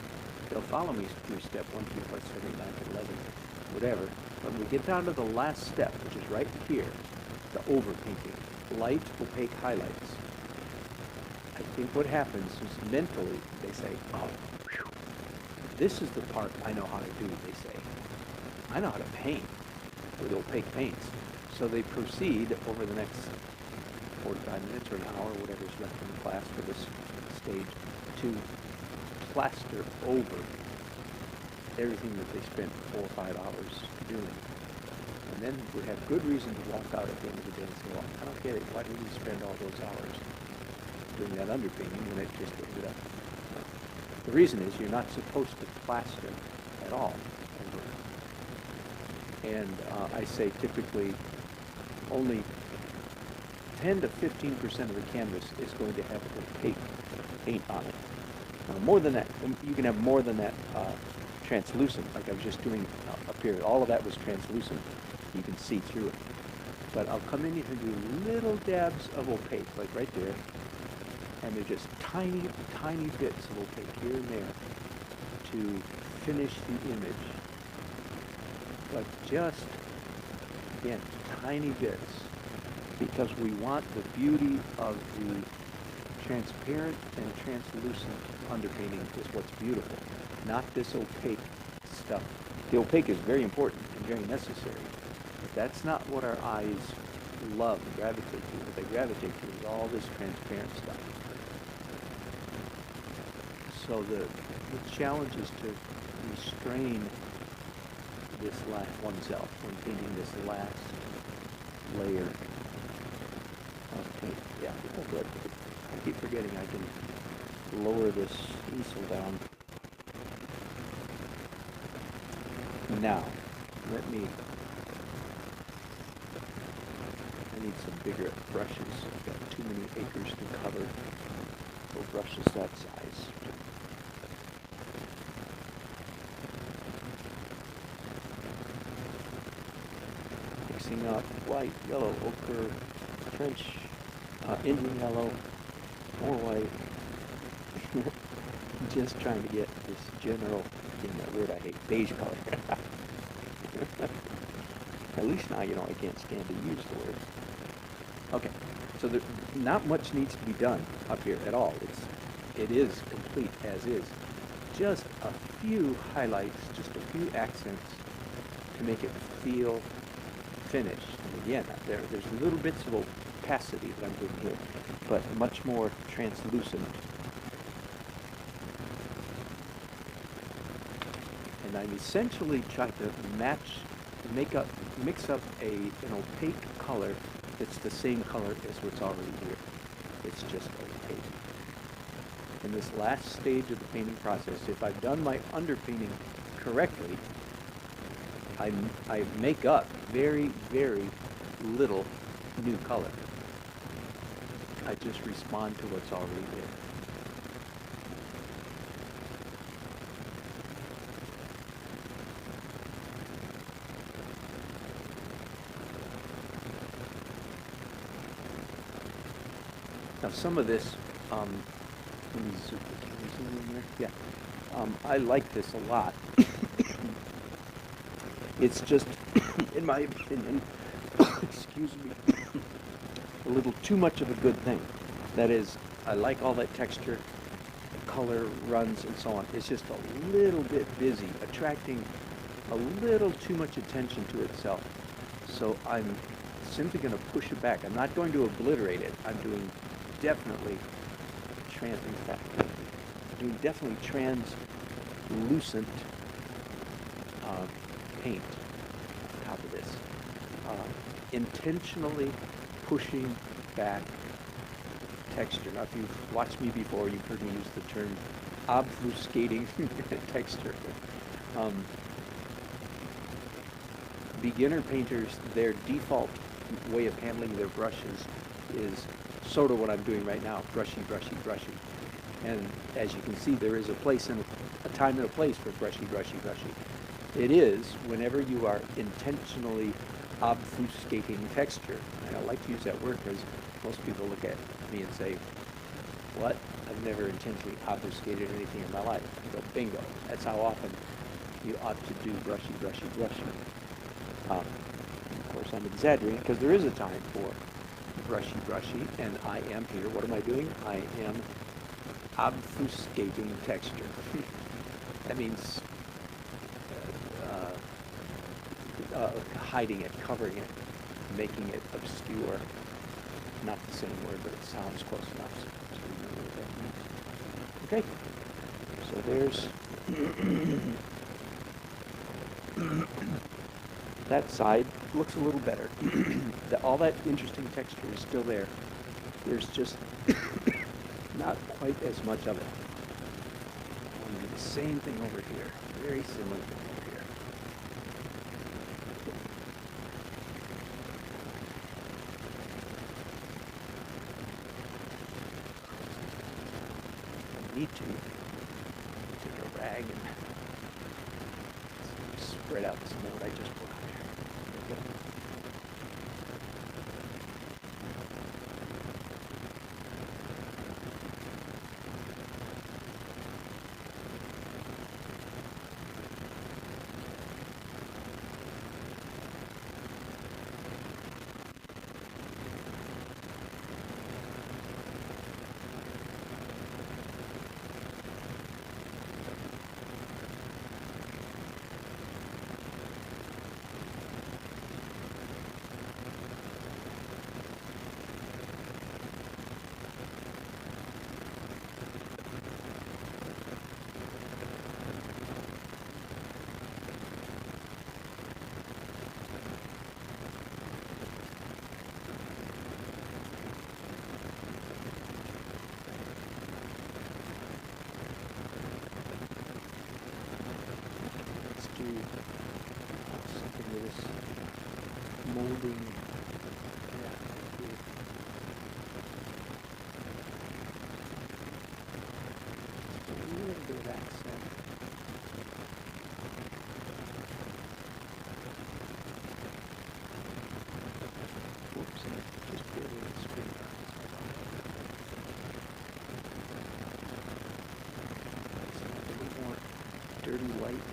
They'll follow me through step 1, 2, 5, 7, 8, 9, 10, 11, whatever. When we get down to the last step, which is right here, the overpainting, light, opaque highlights, I think what happens is mentally they say, oh, whew, this is the part I know how to do, they say. I know how to paint with opaque paints. So they proceed over the next 45 minutes or an hour, whatever's left in the class for this stage, to plaster over everything that they spent 4 or 5 hours doing. And then we have good reason to walk out at the end of the day and say, well, I don't get it. Why did we spend all those hours doing that underpainting when it just ended up? The reason is you're not supposed to plaster at all. And I say typically only 10 to 15% of the canvas is going to have opaque paint on it. More than that, you can have more than that translucent, like I was just doing up here. All of that was translucent. You can see through it. But I'll come in here and do little dabs of opaque, like right there. And they're just tiny, tiny bits of opaque here and there to finish the image. But just, again, tiny bits, because we want the beauty of the transparent and translucent underpainting is what's beautiful, not this opaque stuff. The opaque is very important and very necessary, but that's not what our eyes love and gravitate to. What they gravitate to is all this transparent stuff. So the challenge is to restrain this oneself when painting this last layer of paint. Yeah, oh good. I keep forgetting I can lower this easel down. Now, I need some bigger brushes. I've got too many acres to cover for brushes that size. Mixing up white, yellow, ochre, French, Indian yellow, more white. Just trying to get this general, that word I hate, beige color. At least now, I can't stand to use the word. Okay, so there, not much needs to be done up here at all. It is complete as is. Just a few highlights, just a few accents to make it feel finished. And again, there's little bits of opacity that I'm doing here, but much more translucent. And I'm essentially trying to mix up an opaque color that's the same color as what's already here. It's just opaque. In this last stage of the painting process, if I've done my underpainting correctly, I make up very, very little new color. I just respond to what's already there. Now some of this, let me zoom in there. Yeah, I like this a lot. It's just, in my opinion, excuse me, a little too much of a good thing. That is, I like all that texture, color runs, and so on. It's just a little bit busy, attracting a little too much attention to itself. So I'm simply going to push it back. I'm not going to obliterate it. I'm doing definitely translucent paint on top of this. Intentionally pushing back texture. Now, if you've watched me before, you've heard me use the term obfuscating texture. Beginner painters, their default way of handling their brushes is sort of what I'm doing right now, brushy, brushy, brushy. And as you can see, there is a place and a time and a place for brushy, brushy, brushy. It is whenever you are intentionally obfuscating texture. And I like to use that word because most people look at me and say, what? I've never intentionally obfuscated anything in my life. I go, bingo. That's how often you ought to do brushy, brushy, brushy. Of course, I'm exaggerating because there is a time for brushy, brushy, and I am here. What am I doing? I am obfuscating texture. That means hiding it, covering it, making it obscure. Not the same word, but it sounds close enough. So remember what that means. Okay, so there's that side looks a little better. All that interesting texture is still there. There's just not quite as much of it. The same thing over here. Very similar thing over here. I need to take a rag and spread out some of what I just put on there. Something with this molding. A little bit of accent. Whoops, I just barely hit the screen. A little more dirty white.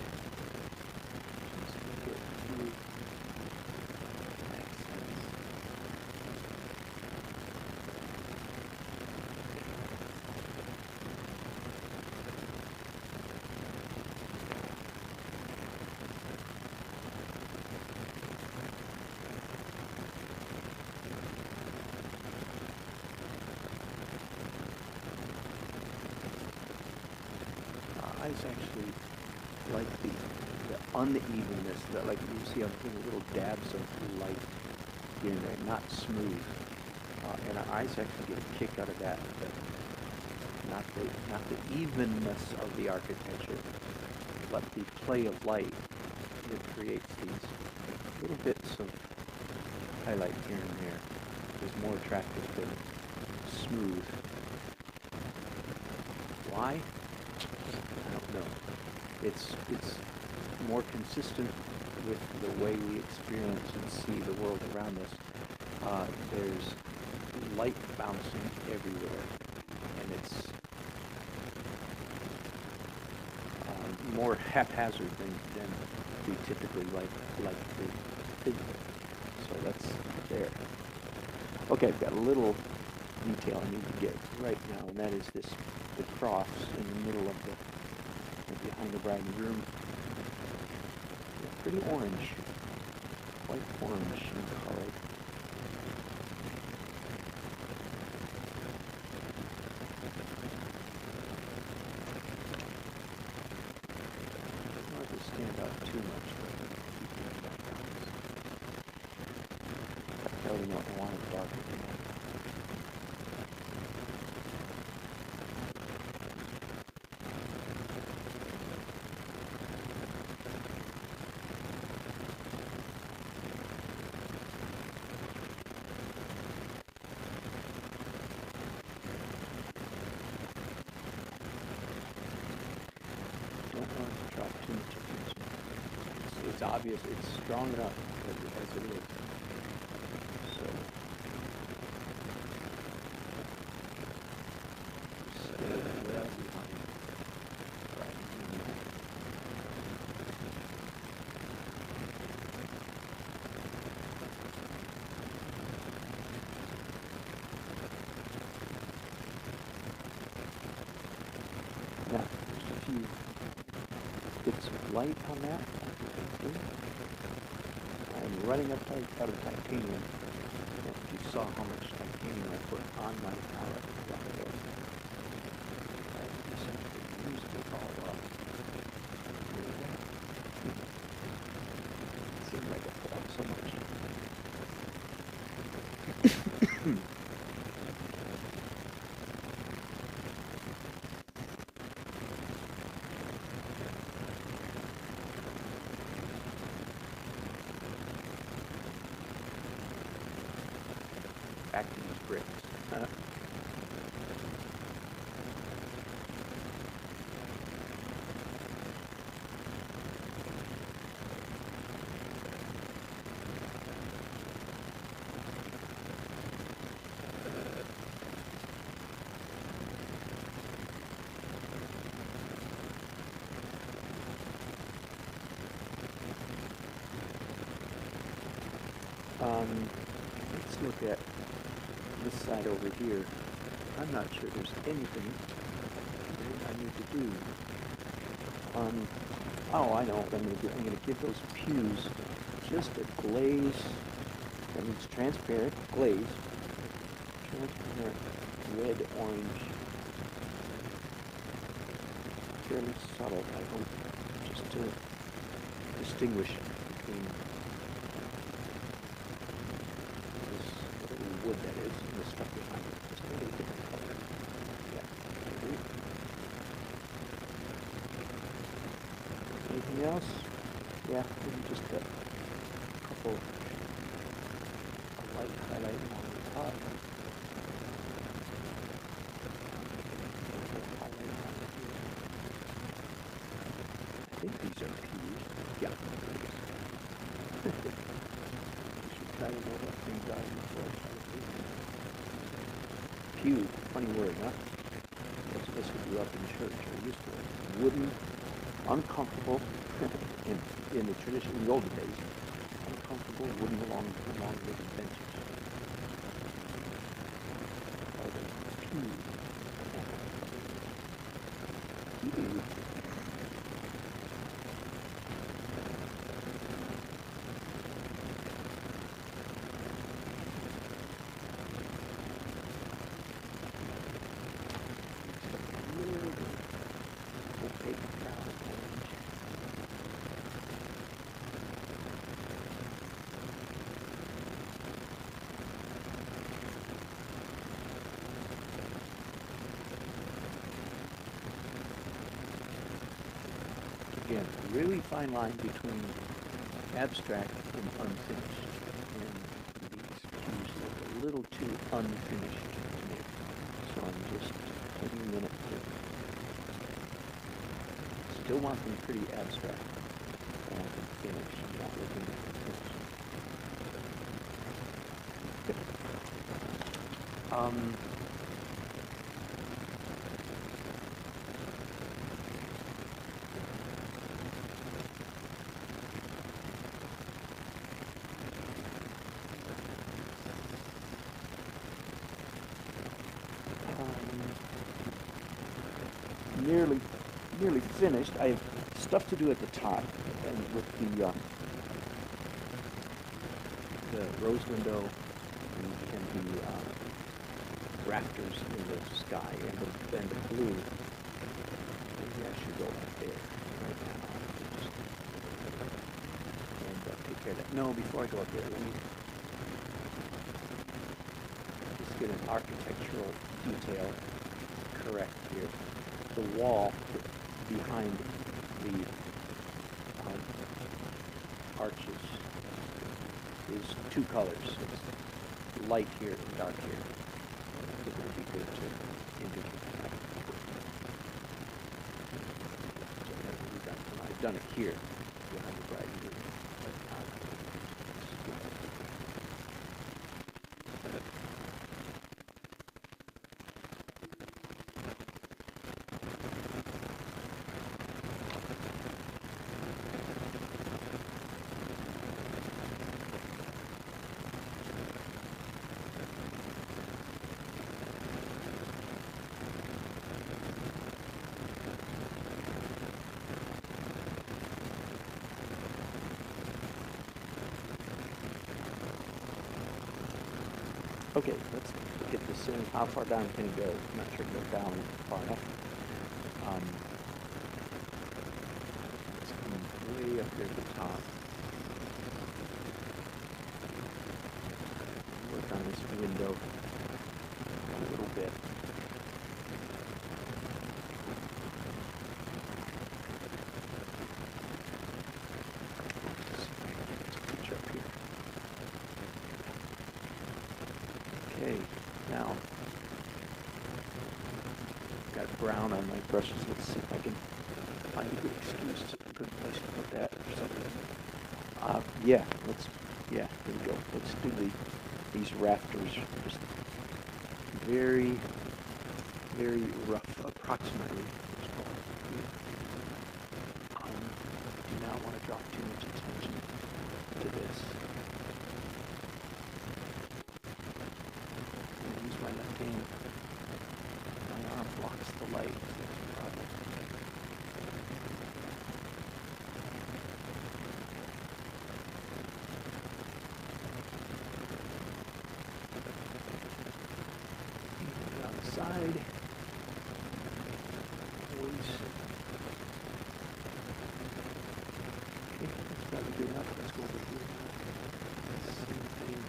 eyes actually like the unevenness, that like you see a little dabs of light here and there, not smooth. And our eyes actually get a kick out of that, but not the evenness of the architecture, but the play of light that creates these little bits of highlight here and there is more attractive than smooth. Why? I don't know. It's more consistent with the way we experience and see the world around us. There's light bouncing everywhere, and it's more haphazard than we typically like to think. So that's there. Okay, I've got a little detail I need to get right now, and that is the cross in the middle of behind the bride and groom. Yeah, pretty orange, quite orange in color. Not to stand out too much, but keep it back down. I really don't want it darker than that. Too much attention. It's obvious, it's strong enough as it is. So, well behind. Right. Now, just a few bits of light on that. I'm running out of titanium. I don't know if you saw how much titanium I put on my palette down there. I essentially used it all up. It seemed like I put out so much. Back to these bricks. Let's look at this side over here. I'm not sure there's anything I need to do. Oh, I know what I'm going to do. I'm going to give those pews just a glaze. That means transparent glaze. Transparent red, orange. Fairly subtle, I hope, just to distinguish between wood that is, and the stuff behind it. Just a little different color. Yeah. Anything else? Yeah, maybe just a couple of light highlighting on the top. I think these are pews. Yeah. Try to know what things are before I try to do them. Pew, funny word, huh? Most of us who grew up in church are used to it. Wooden, uncomfortable, in the tradition, in the older days, uncomfortable wooden long wooden benches. Or the pew. Pew. again, really fine line between abstract and unfinished. And these cues look a little too unfinished to me. So I'm just taking a minute to still want them pretty abstract. I want them finished. I'm not looking at them finished. Nearly finished. I have stuff to do at the top, and with the rose window and the rafters in the sky and the blue. Maybe I should go up there right now. And take care of that. No, before I go up there, let me just get an architectural detail correct here. The wall behind the arches is two colors. It's light here and dark here. It would be good to indicate that. So I've done it here behind the bride here. Okay, let's get this in. How far down can it go? I'm not sure it goes down far enough. Let's come way up here at the top. Work on this window a little bit. Okay, now I've got brown on my brushes. Let's see if I can find a good excuse, a good place to put that or something. Yeah, here we go. Let's do these rafters. Just very, very rough, approximately. Do not want to draw too much attention to this. Use my left hand. My arm blocks the light. On the side. Always. Okay, that's probably good enough. Let's go over here. Same thing.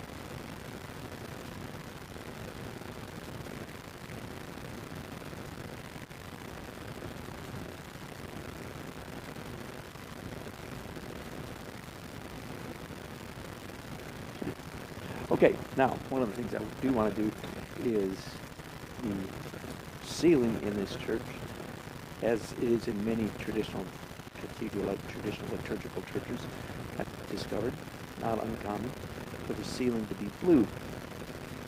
Okay, now one of the things I do want to do is the ceiling in this church, as it is in many traditional traditional liturgical churches, I've discovered, not uncommon, for the ceiling to be blue.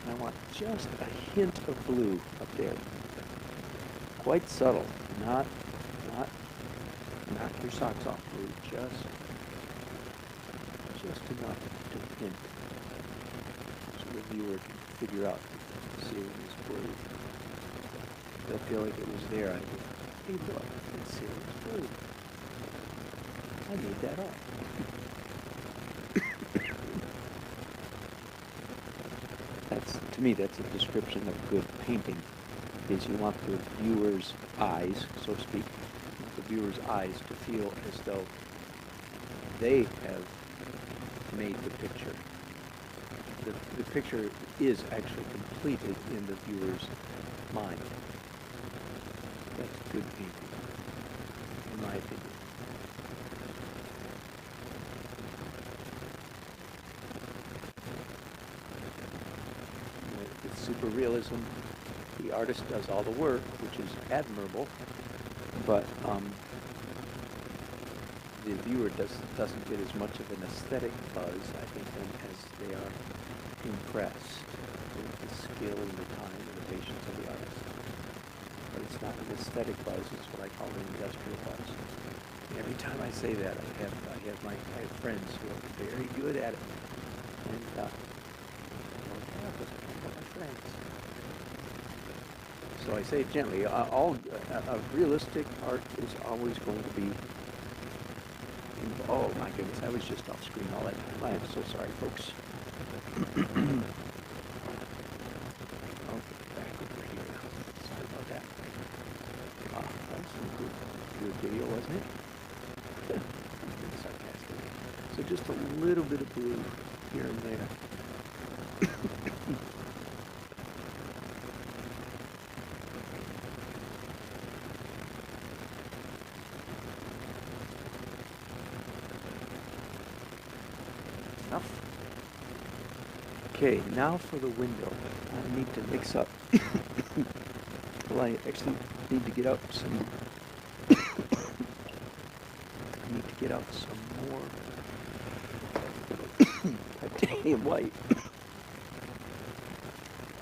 And I want just a hint of blue up there. Quite subtle, not knock your socks off blue, just enough to hint. The viewer can figure out the ceiling is blue. They'll feel like it was there. I go, hey look, the ceiling is blue. I made that up. To me, that's a description of good painting. Is you want the viewer's eyes, so to speak, the viewer's eyes to feel as though they have made the picture. The picture is actually completely in the viewer's mind. That's good painting, in my opinion. with super realism. The artist does all the work, which is admirable, but the viewer doesn't get as much of an aesthetic buzz, I think, as they are impressed with the skill and the time and the patience of the artist. But it's not an aesthetic buzz, it's what I call an industrial buzz. And every time I say that, I have friends who are very good at it. And my friends. So I say it gently. Realistic art is always going to be. Oh my goodness, I was just off screen all that time. I am so sorry, folks. Okay, back over here now. Sorry about that. That was some good video, wasn't it? Sarcastic. So just a little bit of blue here and there. Enough. Okay, now for the window. I need to mix up. Well, I actually need to get out some. I need to get out some more titanium white.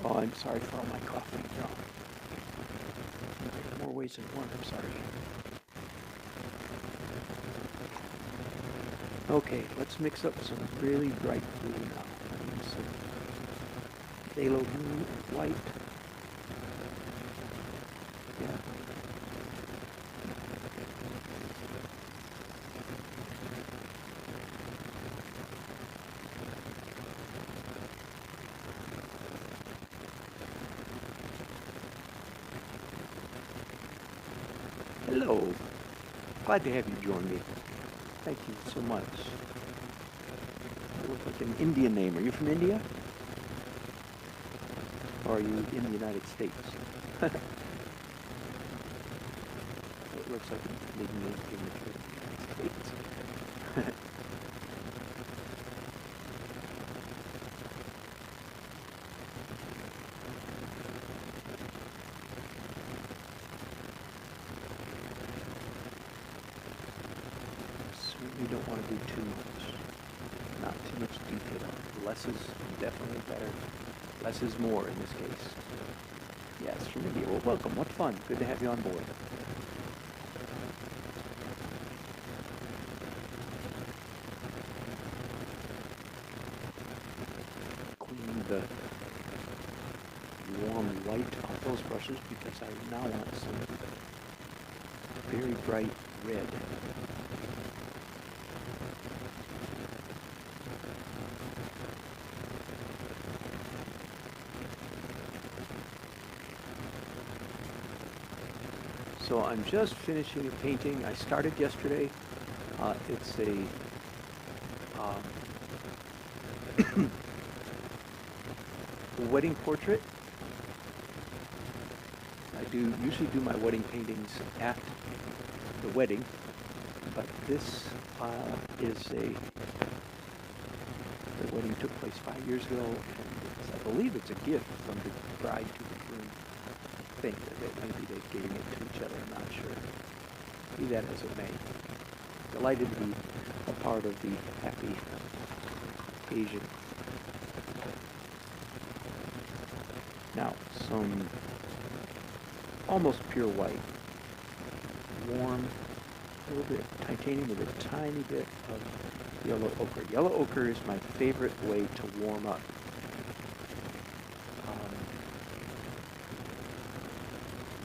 Oh, I'm sorry for all my coughing. No. More ways than one, I'm sorry. Okay, let's mix up some really bright blue now. Some phthalo blue, white. Yeah. Hello. Glad to have you join me. Thank you so much. You look like an Indian name. Are you from India? Or are you in the United States? It looks like a Indian name in the United States. You don't want to do too much, not too much detail. Less is definitely better. Less is more in this case. Yes, from India. Well, welcome. What fun. Good to have you on board. Cleaning the warm white off those brushes because I now want some very bright red. So I'm just finishing a painting I started yesterday. It's a wedding portrait. I usually do my wedding paintings at the wedding, but this is the wedding took place 5 years ago, and I believe it's a gift from the bride to the groom. Think that maybe they're giving it to each other, I'm not sure. Be that as it may. Delighted to be a part of the happy occasion. Now, some almost pure white. Warm, a little bit of titanium with a tiny bit of yellow ochre. Yellow ochre is my favorite way to warm up.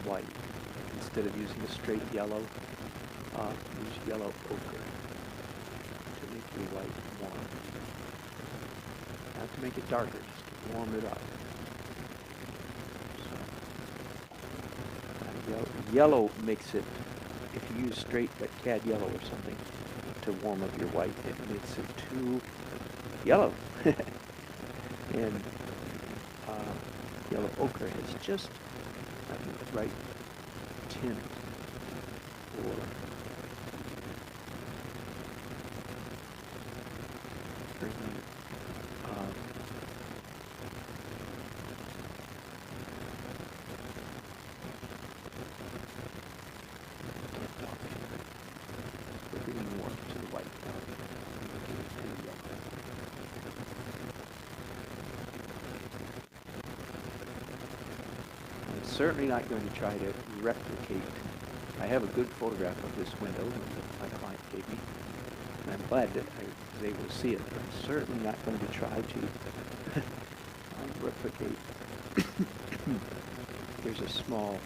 White. Instead of using a straight yellow, use yellow ochre to make your white warm. Not to make it darker, just to warm it up. So, yellow makes it, if you use straight but cad yellow or something to warm up your white, it makes it too yellow. And yellow ochre has just the right tint for bringing certainly not going to try to replicate. I have a good photograph of this window that my client gave me, and I'm glad that I was able to see it, but I'm certainly not going to try to replicate. Here's a small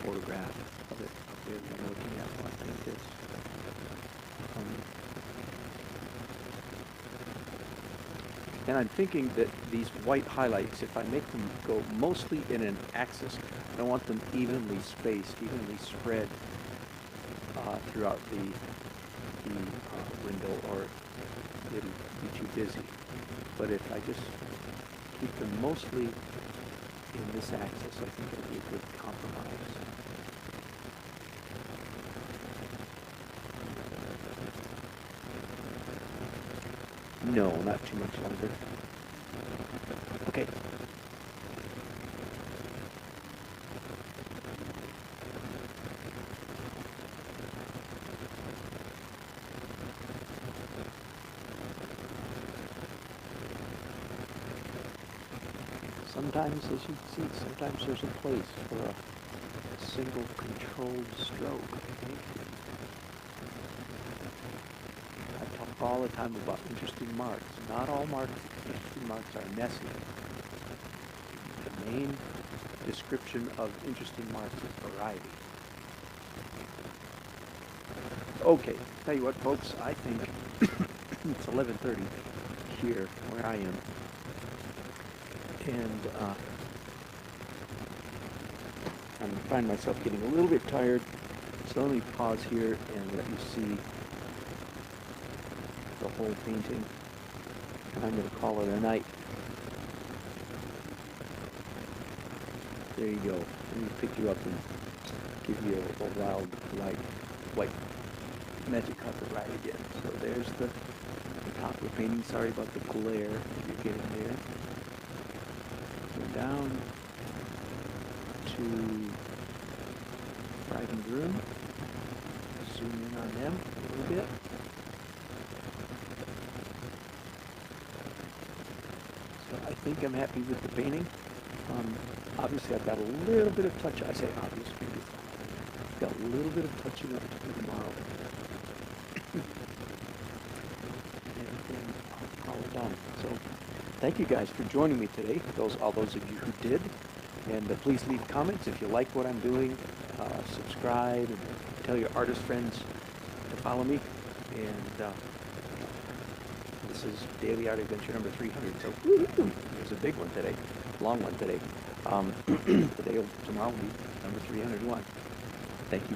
photograph of it up there that I'm looking at like this. And I'm thinking that these white highlights, if I make them go mostly in an axis, I don't want them evenly spaced, evenly spread throughout the window, or it'll be too busy. But if I just keep them mostly in this axis, I think it'll be a good compromise. No, not too much longer. Okay. Sometimes, as you can see, sometimes there's a place for a single controlled stroke. I talk all the time about interesting marks. Not all interesting marks are messy. The main description of interesting marks is variety. Okay, tell you what, folks, I think it's 11:30 here where I am, and I find myself getting a little bit tired, so let me pause here and let you see the whole painting, and I'm going to call it a night. There you go. Let me pick you up and give you a wild light, white magic carpet ride again. So there's the top of the painting. Sorry about the glare you're getting there. Go down to bride and groom. Zoom in on them a little bit. So I think I'm happy with the painting. Obviously, I've got a little bit of touch. I say obviously, I've got a little bit of touching up to do tomorrow. And then all done. So thank you guys for joining me today. All those of you who did. And please leave comments if you like what I'm doing. Subscribe and tell your artist friends to follow me. And this is Daily Art Adventure number 300. So there's a big one today, long one today. Tomorrow will be number 301. Thank you.